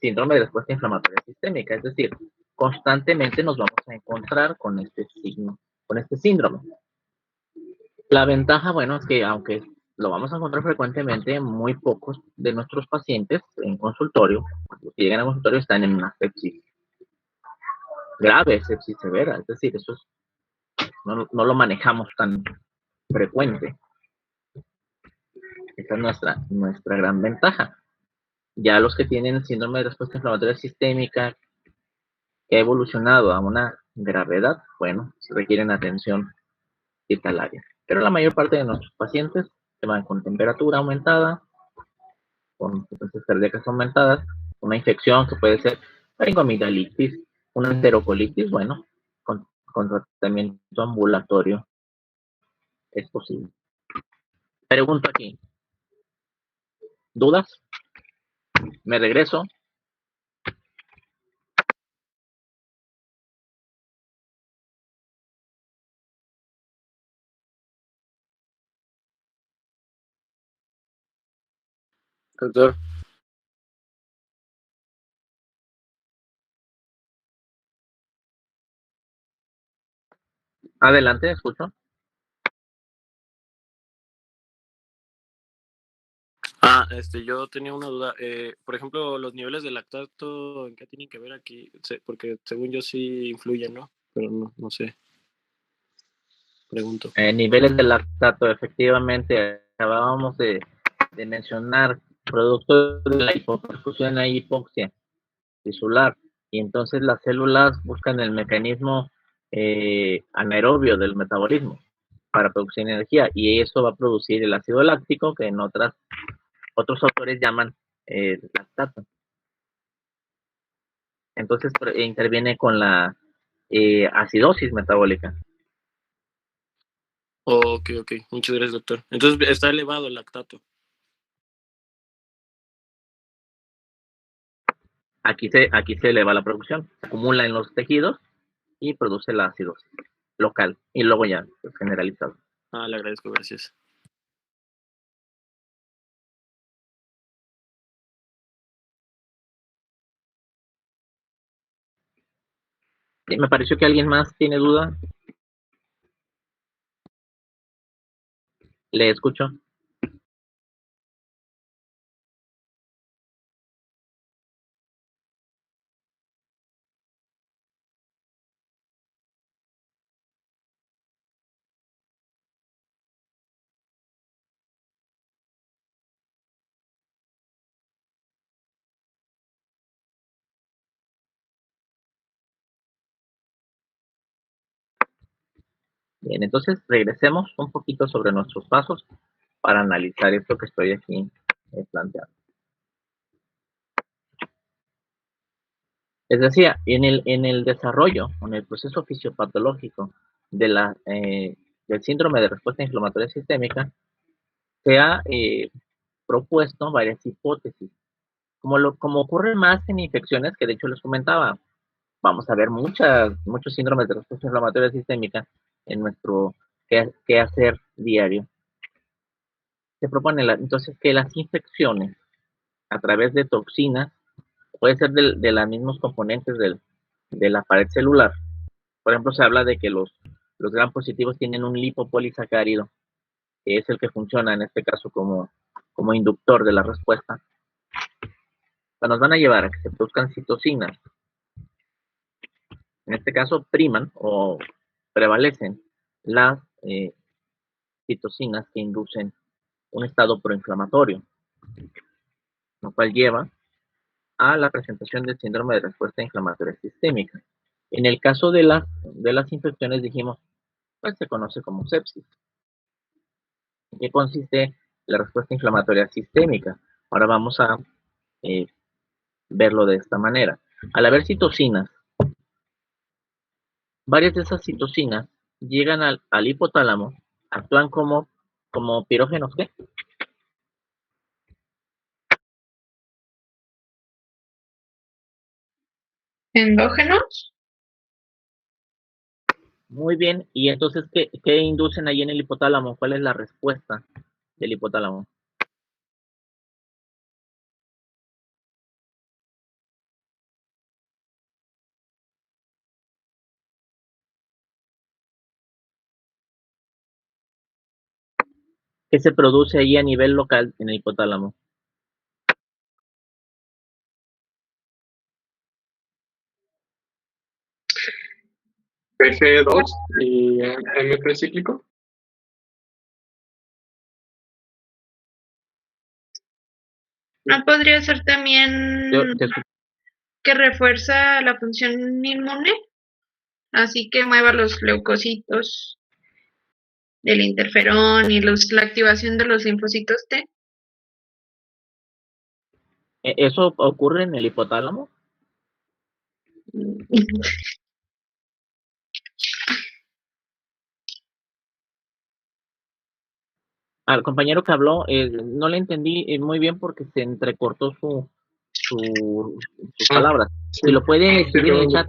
síndrome de respuesta inflamatoria sistémica, es decir, constantemente nos vamos a encontrar con este signo, con este síndrome. La ventaja, bueno, es que aunque lo vamos a encontrar frecuentemente, muy pocos de nuestros pacientes en consultorio, cuando llegan a consultorio, están en una sepsis grave, sepsis severa, es decir, eso no lo manejamos tan frecuente. Esa es nuestra gran ventaja. Ya los que tienen síndrome de respuesta inflamatoria sistémica, que ha evolucionado a una gravedad, bueno, requieren atención hospitalaria. Pero la mayor parte de nuestros pacientes se van con temperatura aumentada, con frecuencias cardíacas aumentadas, una infección que puede ser laringomigdalitis, una enterocolitis, bueno, con tratamiento ambulatorio es posible. Pregunto aquí, ¿dudas? ¿Me regreso? Doctor, Adelante, escucho. yo tenía una duda. Por ejemplo, los niveles de lactato, ¿en qué tienen que ver aquí? Porque según yo sí influyen, ¿no? Pero no sé. Pregunto. Niveles de lactato, efectivamente, acabábamos de mencionar, producto de la hipoperfusión e hipoxia tisular, y entonces las células buscan el mecanismo anaerobio del metabolismo para producir energía, y eso va a producir el ácido láctico, que en otros autores llaman lactato. Entonces interviene con la acidosis metabólica. Ok. Muchas gracias, doctor. Entonces está elevado el lactato. Aquí se eleva la producción, se acumula en los tejidos y produce la acidosis local, y luego ya es generalizado. Le agradezco, gracias. Me pareció que alguien más tiene duda. Le escucho. Bien, entonces regresemos un poquito sobre nuestros pasos para analizar esto que estoy aquí planteando. Les decía, en el desarrollo, en el proceso fisiopatológico del síndrome de respuesta inflamatoria sistémica, se ha propuesto varias hipótesis. Como ocurre más en infecciones, que de hecho les comentaba, vamos a ver muchos síndromes de respuesta inflamatoria sistémica en nuestro quehacer diario. Se propone entonces que las infecciones a través de toxinas, puede ser de los mismos componentes de la pared celular. Por ejemplo, se habla de que los gram positivos tienen un lipopolisacárido, que es el que funciona en este caso como inductor de la respuesta. Pues nos van a llevar a que se produzcan citocinas. En este caso, priman o prevalecen las citocinas que inducen un estado proinflamatorio, lo cual lleva a la presentación del síndrome de respuesta inflamatoria sistémica. En el caso de las infecciones dijimos, pues se conoce como sepsis. ¿En qué consiste la respuesta inflamatoria sistémica? Ahora vamos a verlo de esta manera. Al haber citocinas, varias de esas citocinas llegan al hipotálamo, actúan como pirógenos, ¿qué? ¿Endógenos? Muy bien, y entonces, ¿qué inducen ahí en el hipotálamo? ¿Cuál es la respuesta del hipotálamo? ¿Qué se produce ahí a nivel local en el hipotálamo? PG2 y MP cíclico. ¿No podría ser también Te escucho. que refuerza la función inmune? Así que mueva los leucocitos, el interferón y la activación de los linfocitos T. ¿Eso ocurre en el hipotálamo? Al compañero que habló, no le entendí muy bien porque se entrecortó sus palabras. Sí, Si lo puede escribir en el chat.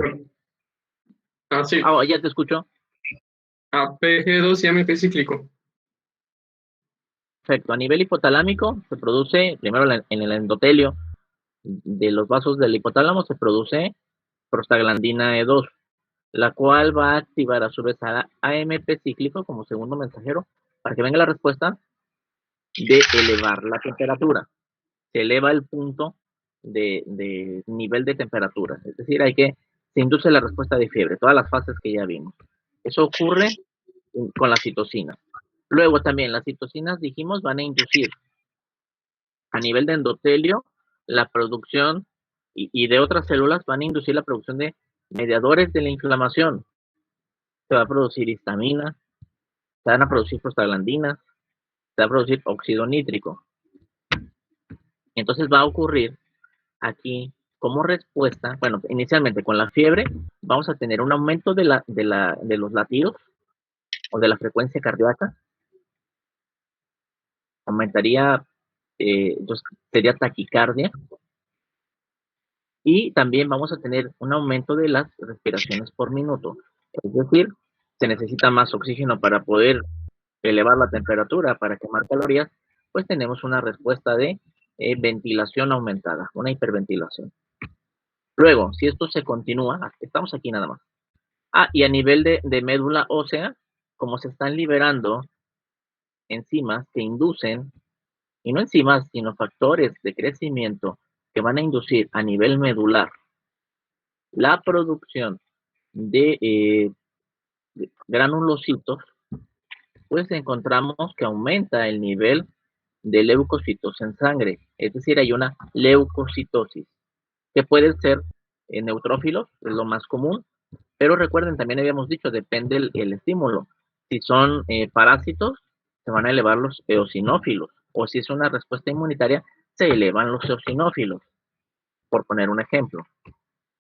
Sí. Ya te escucho. PG2 y MP cíclico. Perfecto. A nivel hipotalámico se produce, primero en el endotelio de los vasos del hipotálamo se produce prostaglandina E2, la cual va a activar a su vez a AMP cíclico como segundo mensajero para que venga la respuesta de elevar la temperatura. Se eleva el punto de nivel de temperatura, es decir, se induce la respuesta de fiebre, todas las fases que ya vimos. Eso ocurre con las citocinas. Luego también las citocinas, dijimos, van a inducir a nivel de endotelio la producción y de otras células van a inducir la producción de mediadores de la inflamación. Se va a producir histamina, se van a producir prostaglandinas, se va a producir óxido nítrico. Entonces va a ocurrir aquí como respuesta, bueno, inicialmente con la fiebre vamos a tener un aumento de los latidos o de la frecuencia cardíaca. Aumentaría, entonces sería taquicardia. Y también vamos a tener un aumento de las respiraciones por minuto. Es decir, se necesita más oxígeno para poder elevar la temperatura, para quemar calorías, pues tenemos una respuesta de ventilación aumentada, una hiperventilación. Luego, si esto se continúa, estamos aquí nada más. Y a nivel de médula ósea, como se están liberando enzimas que inducen, y no enzimas, sino factores de crecimiento que van a inducir a nivel medular la producción de granulocitos, pues encontramos que aumenta el nivel de leucocitos en sangre, es decir, hay una leucocitosis, que puede ser neutrófilos, es lo más común, pero recuerden, también habíamos dicho, depende el estímulo. Si son parásitos, se van a elevar los eosinófilos, o si es una respuesta inmunitaria, se elevan los eosinófilos, por poner un ejemplo.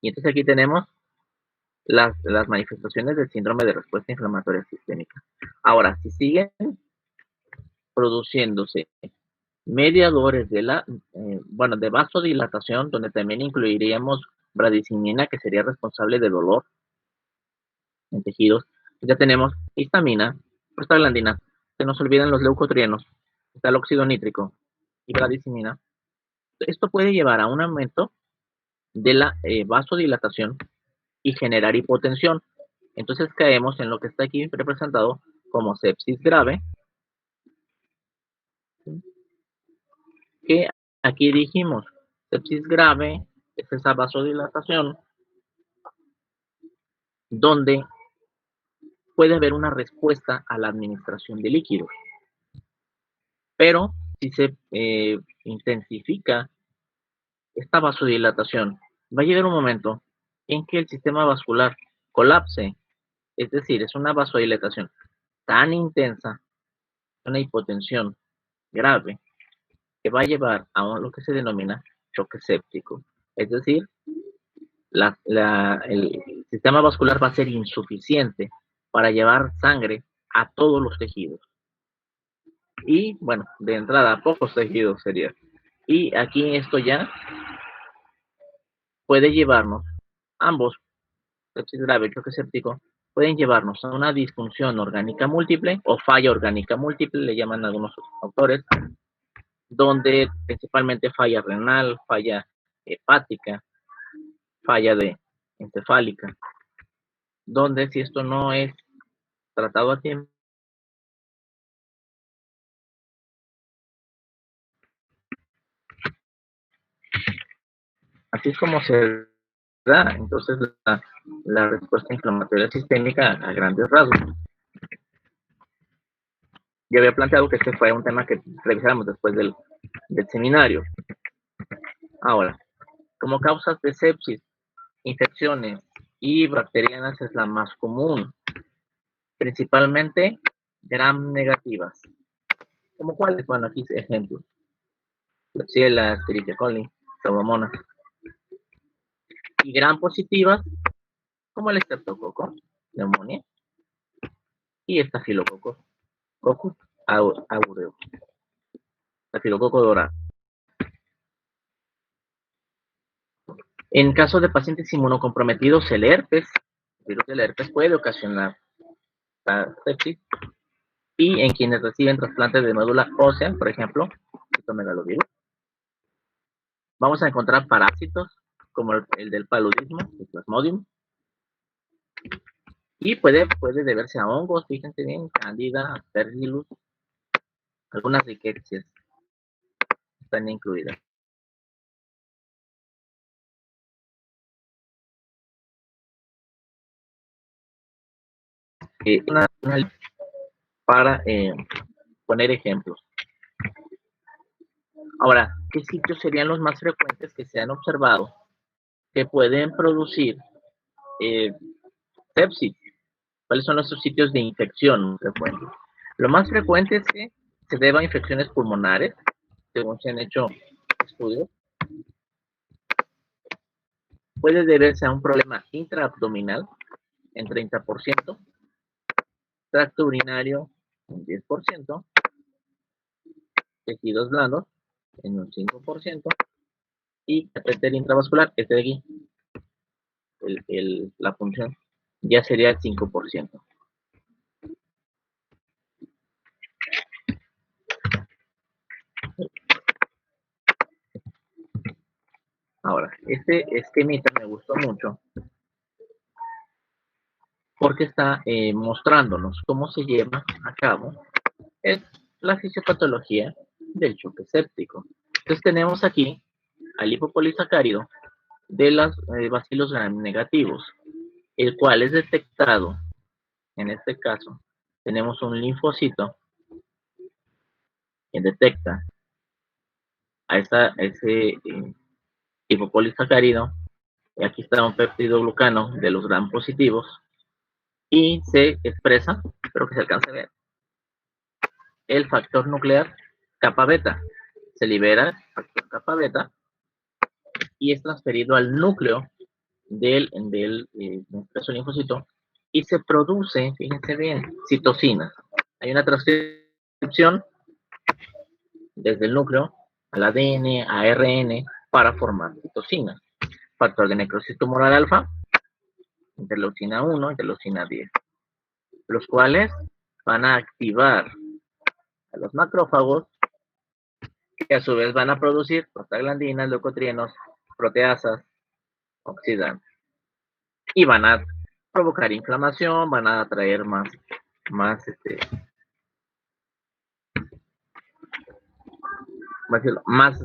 Y entonces aquí tenemos las manifestaciones del síndrome de respuesta inflamatoria sistémica. Ahora, si siguen produciéndose mediadores de vasodilatación, donde también incluiríamos bradicimina, que sería responsable de dolor en tejidos, ya tenemos histamina, prostaglandina, se nos olvidan los leucotrienos, está el óxido nítrico y bradicimina. Esto puede llevar a un aumento de la vasodilatación y generar hipotensión. Entonces caemos en lo que está aquí representado como sepsis grave, que aquí dijimos, sepsis grave es esa vasodilatación donde puede haber una respuesta a la administración de líquidos. Pero si se intensifica esta vasodilatación, va a llegar un momento en que el sistema vascular colapse, es decir, es una vasodilatación tan intensa, una hipotensión grave, que va a llevar a lo que se denomina choque séptico, es decir, el sistema vascular va a ser insuficiente para llevar sangre a todos los tejidos. Y bueno, de entrada, pocos tejidos sería. Y aquí esto ya puede llevarnos, ambos, sepsis grave y choque séptico, pueden llevarnos a una disfunción orgánica múltiple o falla orgánica múltiple, le llaman algunos autores, donde principalmente falla renal, falla hepática, falla encefálica, donde si esto no es tratado a tiempo, así es como se da entonces la respuesta inflamatoria sistémica a grandes rasgos. Yo había planteado que este fue un tema que revisáramos después del seminario. Ahora, como causas de sepsis, infecciones y bacterianas es la más común, principalmente gram negativas. ¿Como cuáles? Bueno, aquí ejemplos. Klebsiella, Escherichia coli, Pseudomonas. Y gram positivas, como el estreptococo, neumonía, y estafilococo, Coccus aureus, estafilococo dorado. En caso de pacientes inmunocomprometidos, el herpes, el virus del herpes puede ocasionar sepsis. Y en quienes reciben trasplantes de médula ósea, por ejemplo, citomegalovirus, vamos a encontrar parásitos como el del paludismo, el Plasmodium, y puede deberse a hongos, fíjense bien, Candida, Aspergillus, algunas riquecias están incluidas. Para poner ejemplos. Ahora, ¿qué sitios serían los más frecuentes que se han observado que pueden producir sepsis? ¿Cuáles son nuestros sitios de infección frecuentes? Lo más frecuente es que se deba a infecciones pulmonares, según se han hecho estudios. Puede deberse a un problema intraabdominal en 30%, tracto urinario en 10%, tejidos blandos en un 5%, y catéter intravascular, este de aquí, la función, ya sería el 5%. Ahora, este esquemita me gustó mucho porque está mostrándonos cómo se lleva a cabo la fisiopatología del choque séptico. Entonces tenemos aquí al lipopolisacárido de los bacilos gram negativos, el cual es detectado, en este caso, tenemos un linfocito que detecta a ese lipopolisacárido, y aquí está un peptidoglucano de los gram positivos, y se expresa, espero que se alcance a ver, el factor nuclear kappa beta. Se libera el factor kappa beta y es transferido al núcleo del nuestro linfocito y se produce, fíjense bien, citocinas. Hay una transcripción desde el núcleo al ADN, a ARN, para formar citocinas. Factor de necrosis tumoral alfa, interleucina 1, interleucina 10, los cuales van a activar a los macrófagos, que a su vez van a producir prostaglandinas, leucotrienos, proteasas, oxidantes, y van a provocar inflamación, van a atraer más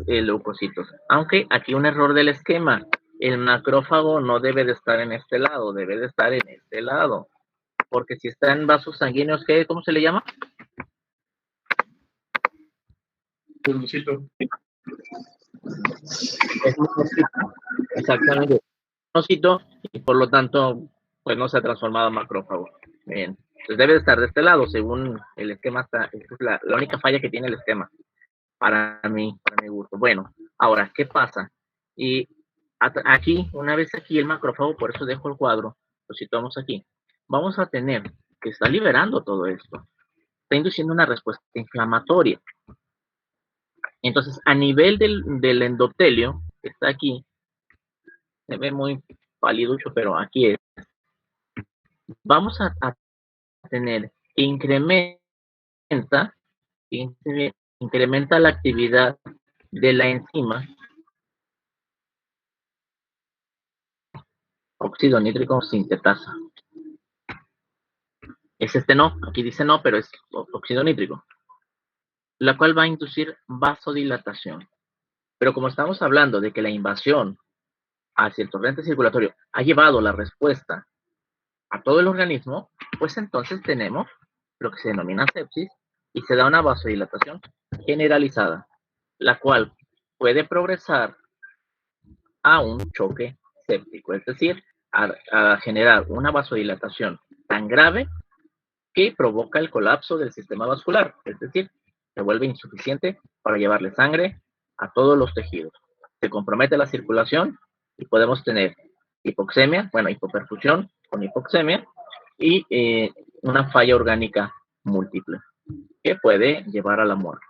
leucocitos. Aunque aquí un error del esquema, el macrófago no debe de estar en este lado, debe de estar en este lado, porque si está en vasos sanguíneos, ¿cómo se le llama? Pulmoncito. Es un mosquito. Exactamente. Mosquito y por lo tanto, pues no se ha transformado en macrófago. Bien. Entonces debe de estar de este lado, según el esquema está, esta es la única falla que tiene el esquema, para mi gusto. Bueno, ahora, ¿qué pasa? Y aquí, una vez aquí el macrófago, por eso dejo el cuadro, lo situamos aquí, vamos a tener que está liberando todo esto, está induciendo una respuesta inflamatoria. Entonces, a nivel del endotelio, que está aquí, se ve muy paliducho, pero aquí es, vamos a tener que incrementa la actividad de la enzima óxido nítrico sintetasa. Es este no, aquí dice no, pero es óxido nítrico, la cual va a inducir vasodilatación. Pero como estamos hablando de que la invasión hacia el torrente circulatorio ha llevado la respuesta a todo el organismo, pues entonces tenemos lo que se denomina sepsis y se da una vasodilatación generalizada, la cual puede progresar a un choque séptico, es decir, a generar una vasodilatación tan grave que provoca el colapso del sistema vascular, es decir, se vuelve insuficiente para llevarle sangre a todos los tejidos. Se compromete la circulación y podemos tener hipoxemia, bueno, hipoperfusión con hipoxemia y una falla orgánica múltiple que puede llevar a la muerte.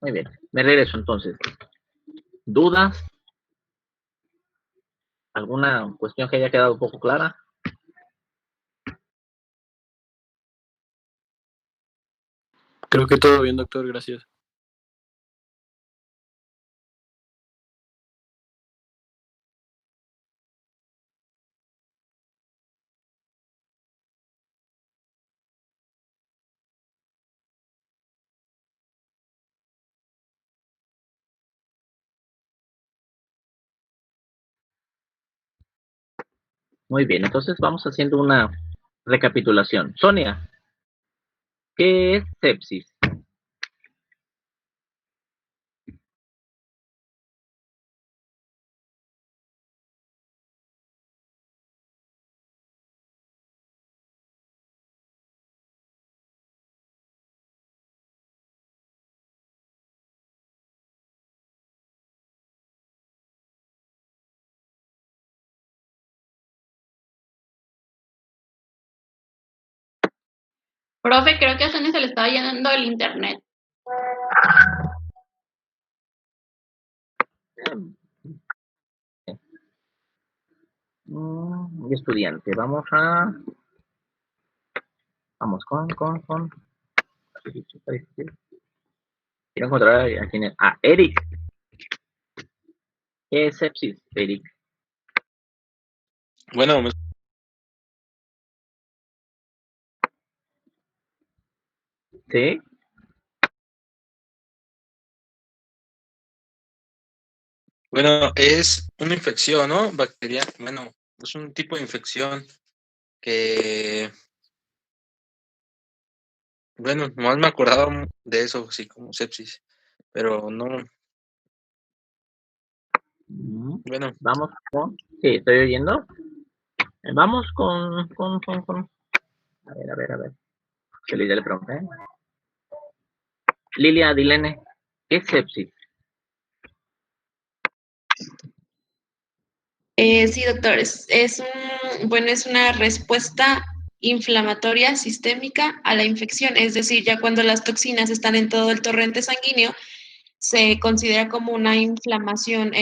Muy bien, me regreso entonces. ¿Dudas? ¿Alguna cuestión que haya quedado un poco clara? Creo que todo bien, doctor, gracias. Muy bien, entonces vamos haciendo una recapitulación. Sonia, ¿qué es sepsis? Profe, creo que a Sonia se le estaba llenando el internet. Estudiante, vamos con. Quiero encontrar a quién es. Eric. ¿Qué es sepsis, Eric? Bueno, ¿Sí? bueno, es una infección, ¿no? Bacteriana. Bueno, es un tipo de infección que, bueno, nomás me acordaba de eso, así como sepsis, pero no, bueno. Vamos con. Sí, estoy oyendo. Vamos con. A ver. Que Lilia le pregunté. Lilia, Dilene, ¿qué es sepsis? Sí, doctor, es una respuesta inflamatoria sistémica a la infección, es decir, ya cuando las toxinas están en todo el torrente sanguíneo, se considera como una inflamación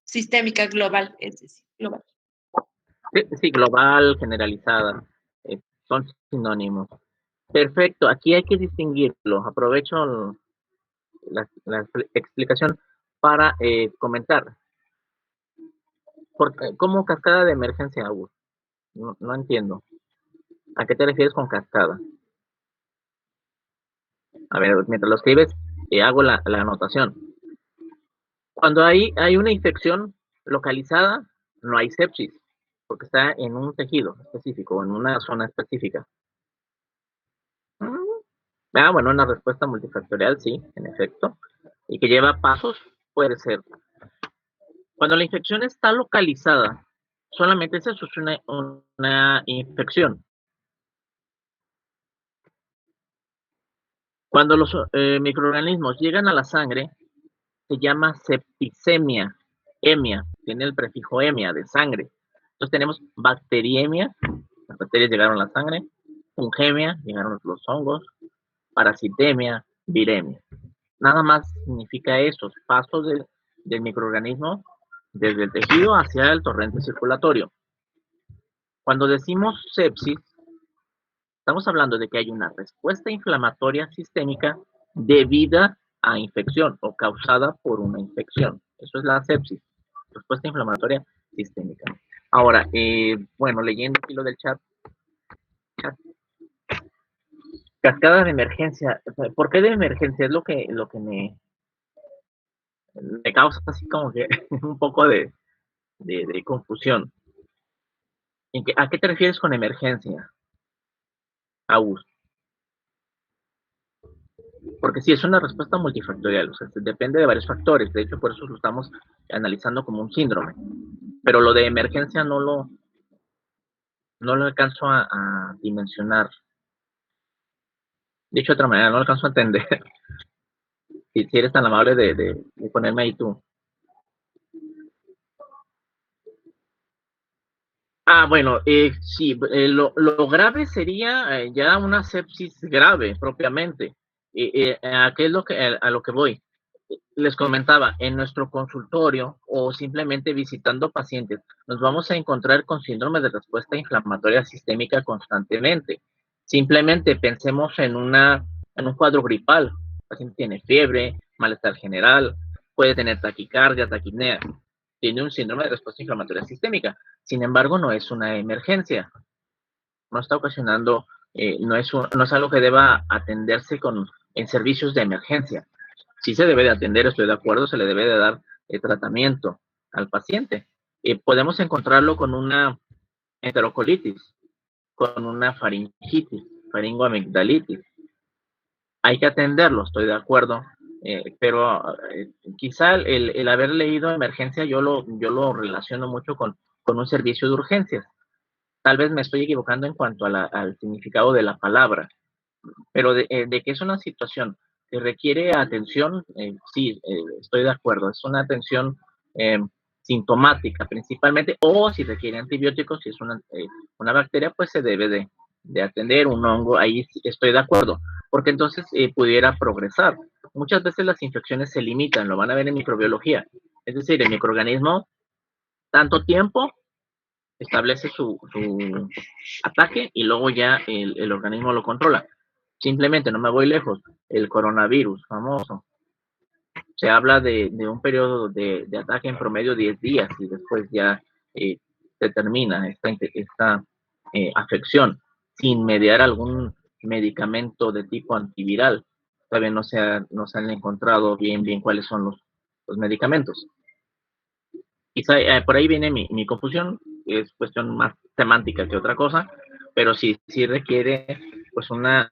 sistémica global, es decir, global. Sí, global, generalizada. Son sinónimos. Perfecto, aquí hay que distinguirlo. Aprovecho la explicación para comentar. ¿Cómo cascada de emergencia, Augusto? No entiendo. ¿A qué te refieres con cascada? A ver, mientras lo escribes, hago la anotación. Cuando hay una infección localizada, no hay sepsis, porque está en un tejido específico, en una zona específica. Bueno, una respuesta multifactorial, sí, en efecto. Y que lleva pasos, puede ser. Cuando la infección está localizada, solamente se asocia una infección. Cuando los microorganismos llegan a la sangre, se llama septicemia. Hemia, tiene el prefijo hemia, de sangre. Entonces tenemos bacteriemia, las bacterias llegaron a la sangre, fungemia, llegaron los hongos, parasitemia, viremia. Nada más significa esos pasos del microorganismo desde el tejido hacia el torrente circulatorio. Cuando decimos sepsis, estamos hablando de que hay una respuesta inflamatoria sistémica debida a infección o causada por una infección. Eso es la sepsis, respuesta inflamatoria sistémica. Ahora, bueno, leyendo aquí lo del chat. Cascada de emergencia. ¿Por qué de emergencia? Es lo que me causa así como que un poco de confusión. ¿A qué te refieres con emergencia, Augusto? Porque sí, es una respuesta multifactorial, o sea, depende de varios factores. De hecho, por eso lo estamos analizando como un síndrome. Pero lo de emergencia no lo alcanzo a dimensionar. Dicho de otra manera, no lo alcanzo a entender. Si eres tan amable de ponerme ahí tú. Bueno, sí, lo grave sería ya una sepsis grave propiamente. ¿A qué es a lo que voy? Les comentaba, en nuestro consultorio o simplemente visitando pacientes, nos vamos a encontrar con síndrome de respuesta inflamatoria sistémica constantemente. Simplemente pensemos en un cuadro gripal. El paciente tiene fiebre, malestar general, puede tener taquicardia, taquipnea. Tiene un síndrome de respuesta inflamatoria sistémica. Sin embargo, no es una emergencia. No está ocasionando, no es algo que deba atenderse en servicios de emergencia. Sí se debe de atender, estoy de acuerdo, se le debe de dar tratamiento al paciente. Podemos encontrarlo con una enterocolitis, con una faringitis, faringoamigdalitis. Hay que atenderlo, estoy de acuerdo, pero quizá el haber leído emergencia yo lo relaciono mucho con un servicio de urgencias. Tal vez me estoy equivocando en cuanto al significado de la palabra, pero de que es una situación que requiere atención, sí, estoy de acuerdo, es una atención sintomática principalmente, o si requiere antibióticos, si es una bacteria, pues se debe de atender, un hongo, ahí sí estoy de acuerdo, porque entonces pudiera progresar. Muchas veces las infecciones se limitan, lo van a ver en microbiología, es decir, el microorganismo, tanto tiempo, establece su ataque y luego ya el organismo lo controla. Simplemente, no me voy lejos, el coronavirus famoso. Se habla de un periodo de ataque en promedio 10 días y después ya se termina esta afección sin mediar algún medicamento de tipo antiviral. Todavía no se han encontrado bien cuáles son los medicamentos. Quizá por ahí viene mi confusión, es cuestión más semántica que otra cosa, pero sí requiere pues una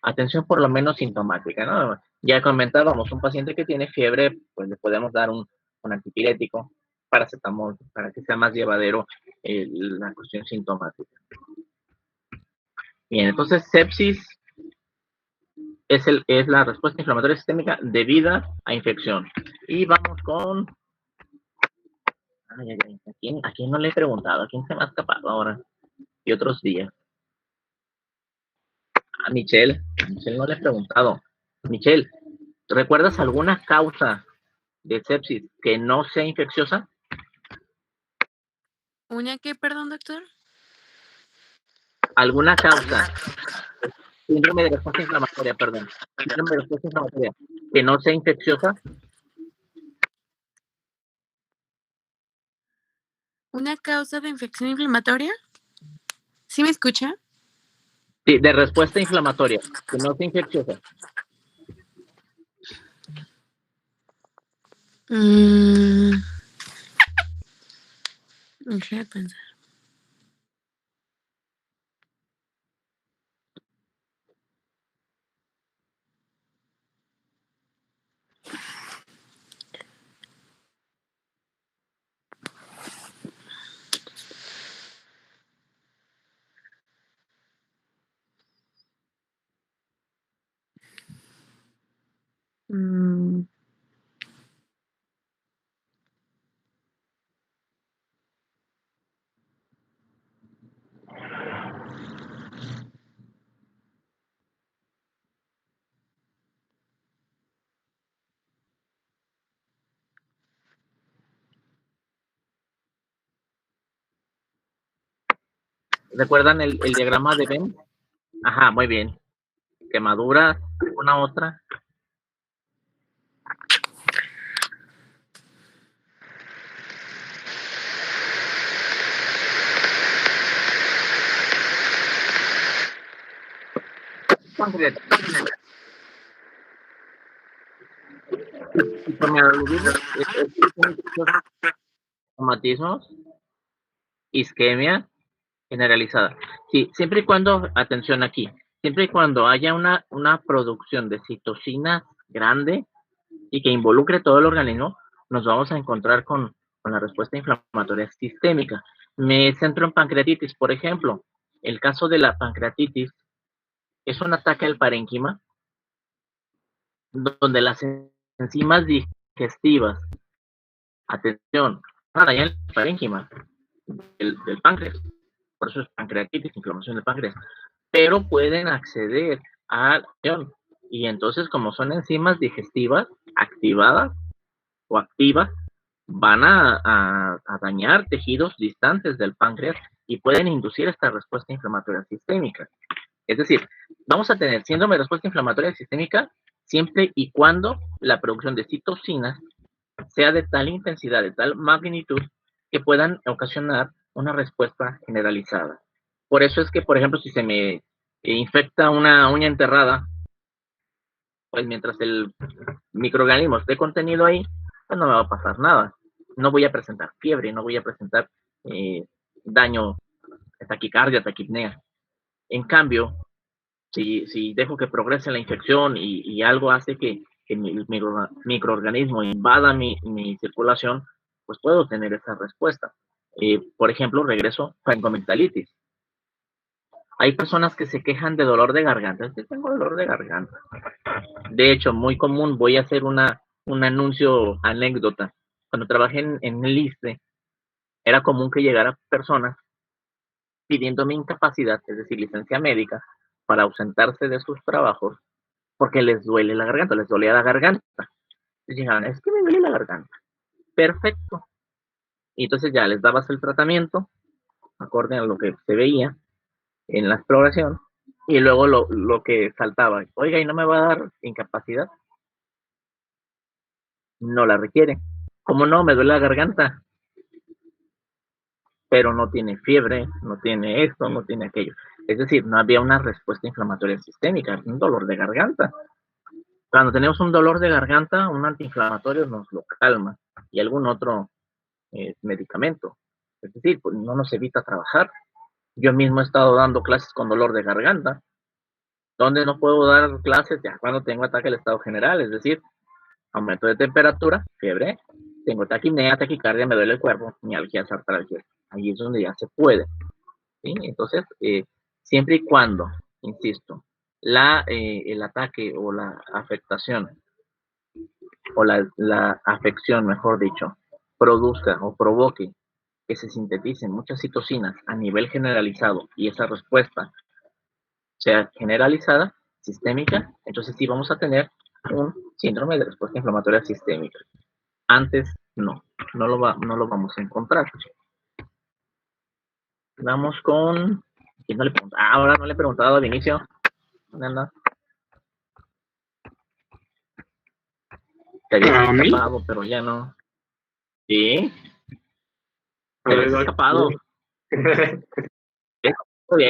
atención por lo menos sintomática, ¿no? Ya comentábamos, un paciente que tiene fiebre, pues le podemos dar un antipirético, paracetamol, para que sea más llevadero la cuestión sintomática. Bien, entonces sepsis es la respuesta inflamatoria sistémica debida a infección. Y vamos con... ¿A quién no le he preguntado? ¿A quién se me ha escapado ahora? Y otros días. A Michelle no le he preguntado. Michelle, ¿recuerdas alguna causa de sepsis que no sea infecciosa? ¿Una qué, perdón, doctor? ¿Alguna causa? Síndrome de respuesta inflamatoria, perdón. Síndrome de respuesta inflamatoria que no sea infecciosa. ¿Una causa de infección inflamatoria? ¿Sí me escucha? Sí, de respuesta inflamatoria, que no sea infecciosa. Déjame pensar. ¿Recuerdan el diagrama de Venn? Ajá, muy bien. Quemadura, una otra. Traumatismos, isquemia generalizada. Sí, siempre y cuando, atención aquí, siempre y cuando haya una producción de citocinas grande y que involucre todo el organismo, nos vamos a encontrar con la respuesta inflamatoria sistémica. Me centro en pancreatitis, por ejemplo. El caso de la pancreatitis es un ataque al parénquima, donde las enzimas digestivas, atención, van allá en el parénquima del páncreas, por eso es pancreatitis, inflamación del páncreas, pero pueden acceder a la acción, y entonces como son enzimas digestivas activadas o activas, van a dañar tejidos distantes del páncreas y pueden inducir esta respuesta inflamatoria sistémica. Es decir, vamos a tener síndrome de respuesta inflamatoria sistémica siempre y cuando la producción de citocinas sea de tal intensidad, de tal magnitud, que puedan ocasionar una respuesta generalizada. Por eso es que, por ejemplo, si se me infecta una uña enterrada, pues mientras el microorganismo esté contenido ahí, pues no me va a pasar nada. No voy a presentar fiebre, no voy a presentar daño, taquicardia, taquipnea. En cambio, si dejo que progrese la infección y algo hace que mi microorganismo invada mi circulación, pues puedo tener esa respuesta. Por ejemplo, regreso pancomictalitis. Hay personas que se quejan de dolor de garganta. Es que tengo dolor de garganta. De hecho, muy común, voy a hacer un anuncio anécdota. Cuando trabajé en el ISSSTE, era común que llegara personas pidiéndome incapacidad, es decir, licencia médica, para ausentarse de sus trabajos porque les duele la garganta, les dolía la garganta. Y llegaban, es que me duele la garganta. Perfecto. Y entonces ya les dabas el tratamiento, acorde a lo que se veía en la exploración, y luego lo que saltaba, oiga, ¿y no me va a dar incapacidad? No la requiere. ¿Cómo no? Me duele la garganta. Pero no tiene fiebre, no tiene esto, no tiene aquello. Es decir, no había una respuesta inflamatoria sistémica, un dolor de garganta. Cuando tenemos un dolor de garganta, un antiinflamatorio nos lo calma y algún otro medicamento. Es decir, pues no nos evita trabajar. Yo mismo he estado dando clases con dolor de garganta. ¿Dónde no puedo dar clases? Ya cuando tengo ataque del estado general, es decir, aumento de temperatura, fiebre, tengo taquipnea, taquicardia, me duele el cuerpo, mialgias, artralgias. Ahí es donde ya se puede. ¿Sí? Entonces, siempre y cuando, insisto, el ataque o la afectación, o la afección, mejor dicho, produzca o provoque que se sinteticen muchas citocinas a nivel generalizado y esa respuesta sea generalizada, sistémica, entonces sí vamos a tener un síndrome de respuesta inflamatoria sistémica. Antes no lo vamos a encontrar. Vamos con... ¿Quién no le pregunta? Ahora no le he preguntado al inicio. Nada. Te habías escapado, pero ya no. ¿Sí? Te habías escapado. Bien,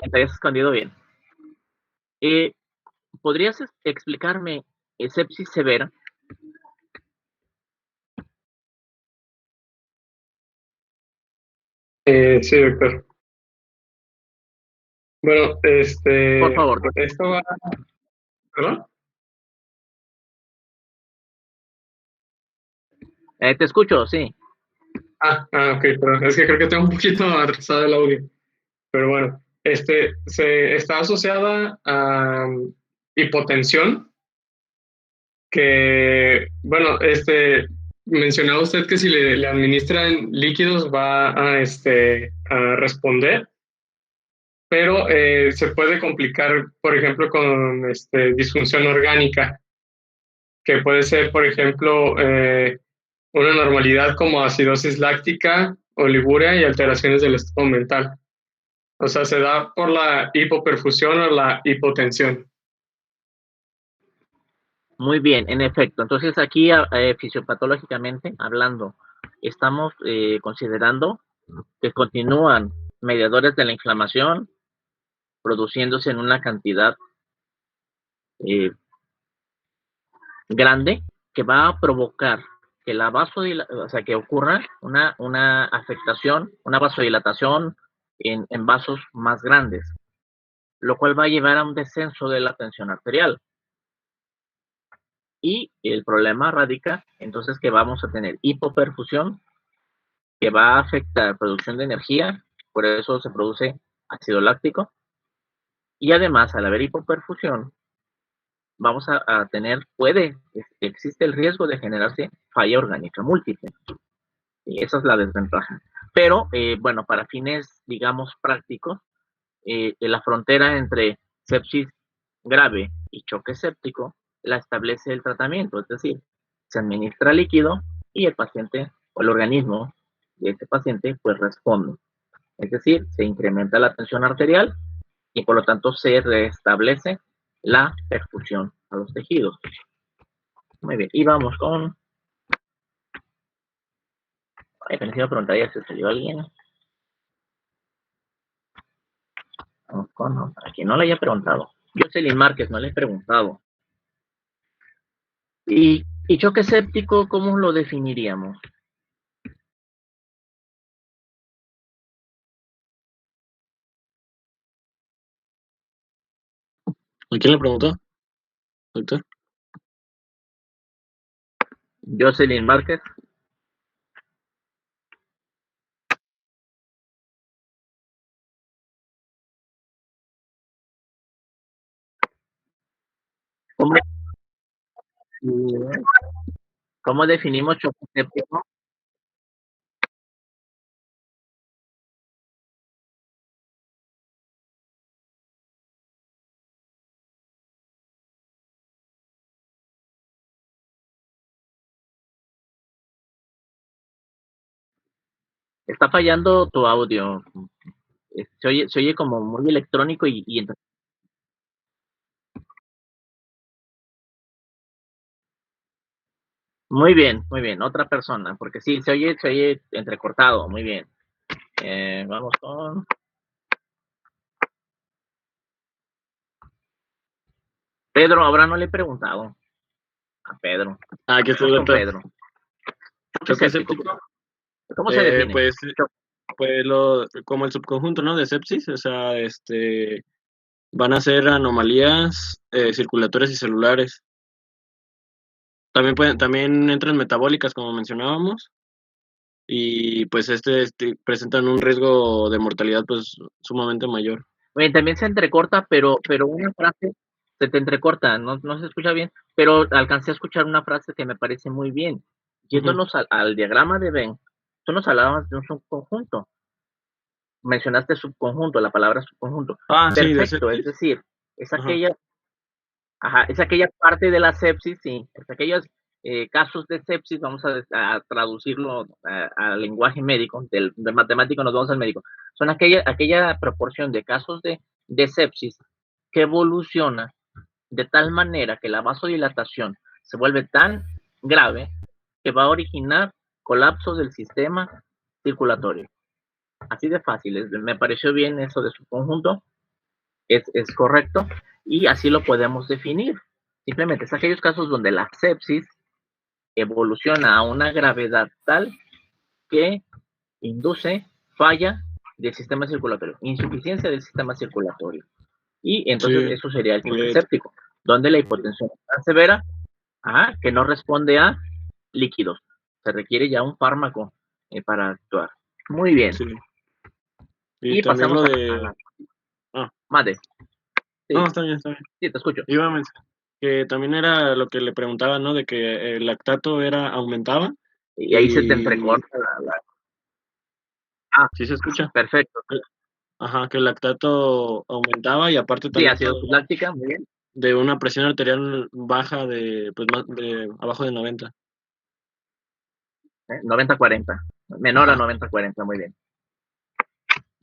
te habías escondido bien. ¿Podrías explicarme sepsis severa? Sí, doctor. Bueno, por favor. Esto va... ¿Perdón? Te escucho, sí. Ok, perdón. Es que creo que tengo un poquito atrasado el audio. Pero bueno, se está asociada a hipotensión, que, bueno, mencionaba usted que si le administran líquidos va a responder, pero se puede complicar, por ejemplo, con disfunción orgánica, que puede ser, por ejemplo, una normalidad como acidosis láctica, oliguria y alteraciones del estado mental. O sea, se da por la hipoperfusión o la hipotensión. Muy bien, en efecto. Entonces aquí fisiopatológicamente hablando, estamos considerando que continúan mediadores de la inflamación produciéndose en una cantidad grande que va a provocar que la o sea, que ocurra una afectación, una vasodilatación en vasos más grandes, lo cual va a llevar a un descenso de la tensión arterial. Y el problema radica entonces que vamos a tener hipoperfusión, que va a afectar producción de energía, por eso se produce ácido láctico, y además al haber hipoperfusión, vamos a tener, existe el riesgo de generarse falla orgánica múltiple. Y esa es la desventaja. Pero, bueno, para fines, digamos, prácticos, la frontera entre sepsis grave y choque séptico la establece el tratamiento, es decir, se administra líquido y el paciente o el organismo de ese paciente pues responde. Es decir, se incrementa la tensión arterial y por lo tanto se restablece la perfusión a los tejidos. Muy bien, y vamos con... Ay, pensé que iba a preguntar ya si salió alguien. Vamos con... No, para quien no le haya preguntado. Jocelyn Márquez, no le he preguntado. ¿Y choque séptico cómo lo definiríamos? ¿A quién le preguntó, doctor? Jocelyn Márquez. ¿Cómo definimos choque séptico? Está fallando tu audio. Se oye como muy electrónico y muy bien, muy bien. Otra persona, porque sí, se oye entrecortado. Muy bien. Vamos con... Pedro, ahora no le he preguntado a Pedro. Que estoy, Vamos con doctor. Pedro. ¿Choque séptico? ¿Cómo se define? Pues como el subconjunto, ¿no? De sepsis, o sea, van a ser anomalías circulatorias y celulares. También entran metabólicas, como mencionábamos, y pues presentan un riesgo de mortalidad pues sumamente mayor. Bien, también se entrecorta, pero una frase se te entrecorta, no se escucha bien, pero alcancé a escuchar una frase que me parece muy bien. Yéndonos al diagrama de Venn, tú nos hablabas de un subconjunto. Mencionaste subconjunto, la palabra subconjunto. Perfecto, sí, es decir, es aquella parte de la sepsis, sí, es aquellos casos de sepsis, vamos a traducirlo al lenguaje médico, del matemático nos vamos al médico, son aquella proporción de casos de sepsis que evoluciona de tal manera que la vasodilatación se vuelve tan grave que va a originar colapso del sistema circulatorio. Así de fácil, me pareció bien eso de su conjunto, es correcto, y así lo podemos definir. Simplemente es aquellos casos donde la sepsis evoluciona a una gravedad tal que induce falla del sistema circulatorio, insuficiencia del sistema circulatorio. Y entonces eso sería el choque séptico, donde la hipotensión es tan severa que no responde a líquidos. Se requiere ya un fármaco para actuar. Muy bien. Sí. Y pasamos a la... Mande. Sí. No, está bien. Sí, te escucho. Iba a mencionar que también era lo que le preguntaba, ¿no? De que el lactato aumentaba. Y ahí se te entrecorta ¿sí se escucha? Perfecto. Que el lactato aumentaba y aparte también... Sí, ácido láctica, muy bien. De una presión arterial baja de abajo de 90. 90-40. Menor a 90-40, muy bien.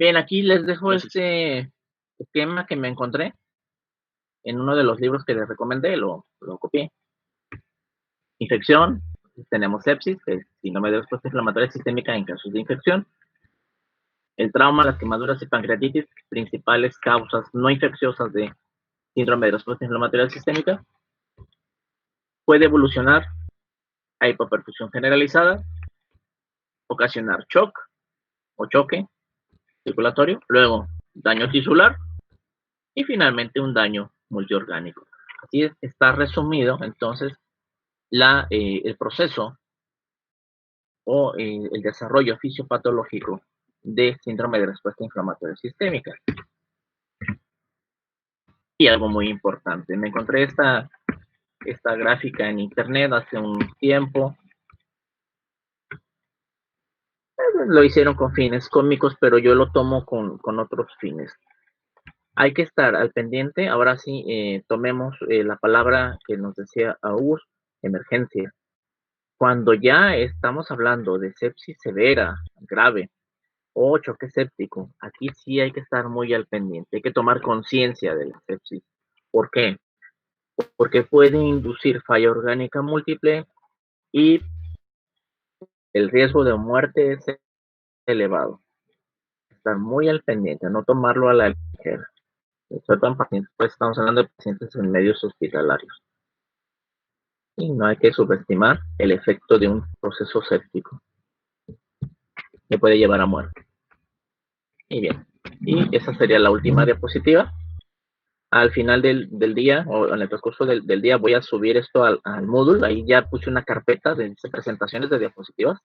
Bien, aquí les dejo este esquema que me encontré en uno de los libros que les recomendé, lo copié. Infección, tenemos sepsis, que es síndrome de respuesta inflamatoria sistémica en casos de infección. El trauma, las quemaduras y pancreatitis, principales causas no infecciosas de síndrome de respuesta inflamatoria sistémica. Puede evolucionar a hipoperfusión generalizada, ocasionar shock o choque circulatorio, luego daño tisular y finalmente un daño multiorgánico. Así está resumido entonces el proceso o el desarrollo fisiopatológico de síndrome de respuesta inflamatoria sistémica. Y algo muy importante, me encontré esta gráfica en internet hace un tiempo. Lo hicieron con fines cómicos, pero yo lo tomo con otros fines. Hay que estar al pendiente. Ahora sí, tomemos la palabra que nos decía Augusto, emergencia. Cuando ya estamos hablando de sepsis severa, grave, o choque séptico, aquí sí hay que estar muy al pendiente. Hay que tomar conciencia de la sepsis. ¿Por qué? Porque puede inducir falla orgánica múltiple y el riesgo de muerte es elevado. Estar muy al pendiente, no tomarlo a la ligera. Pacientes, pues estamos hablando de pacientes en medios hospitalarios. Y no hay que subestimar el efecto de un proceso séptico que puede llevar a muerte. Y bien, y esa sería la última diapositiva. Al final del día, o en el transcurso del día, voy a subir esto al Moodle. Ahí ya puse una carpeta de presentaciones de diapositivas.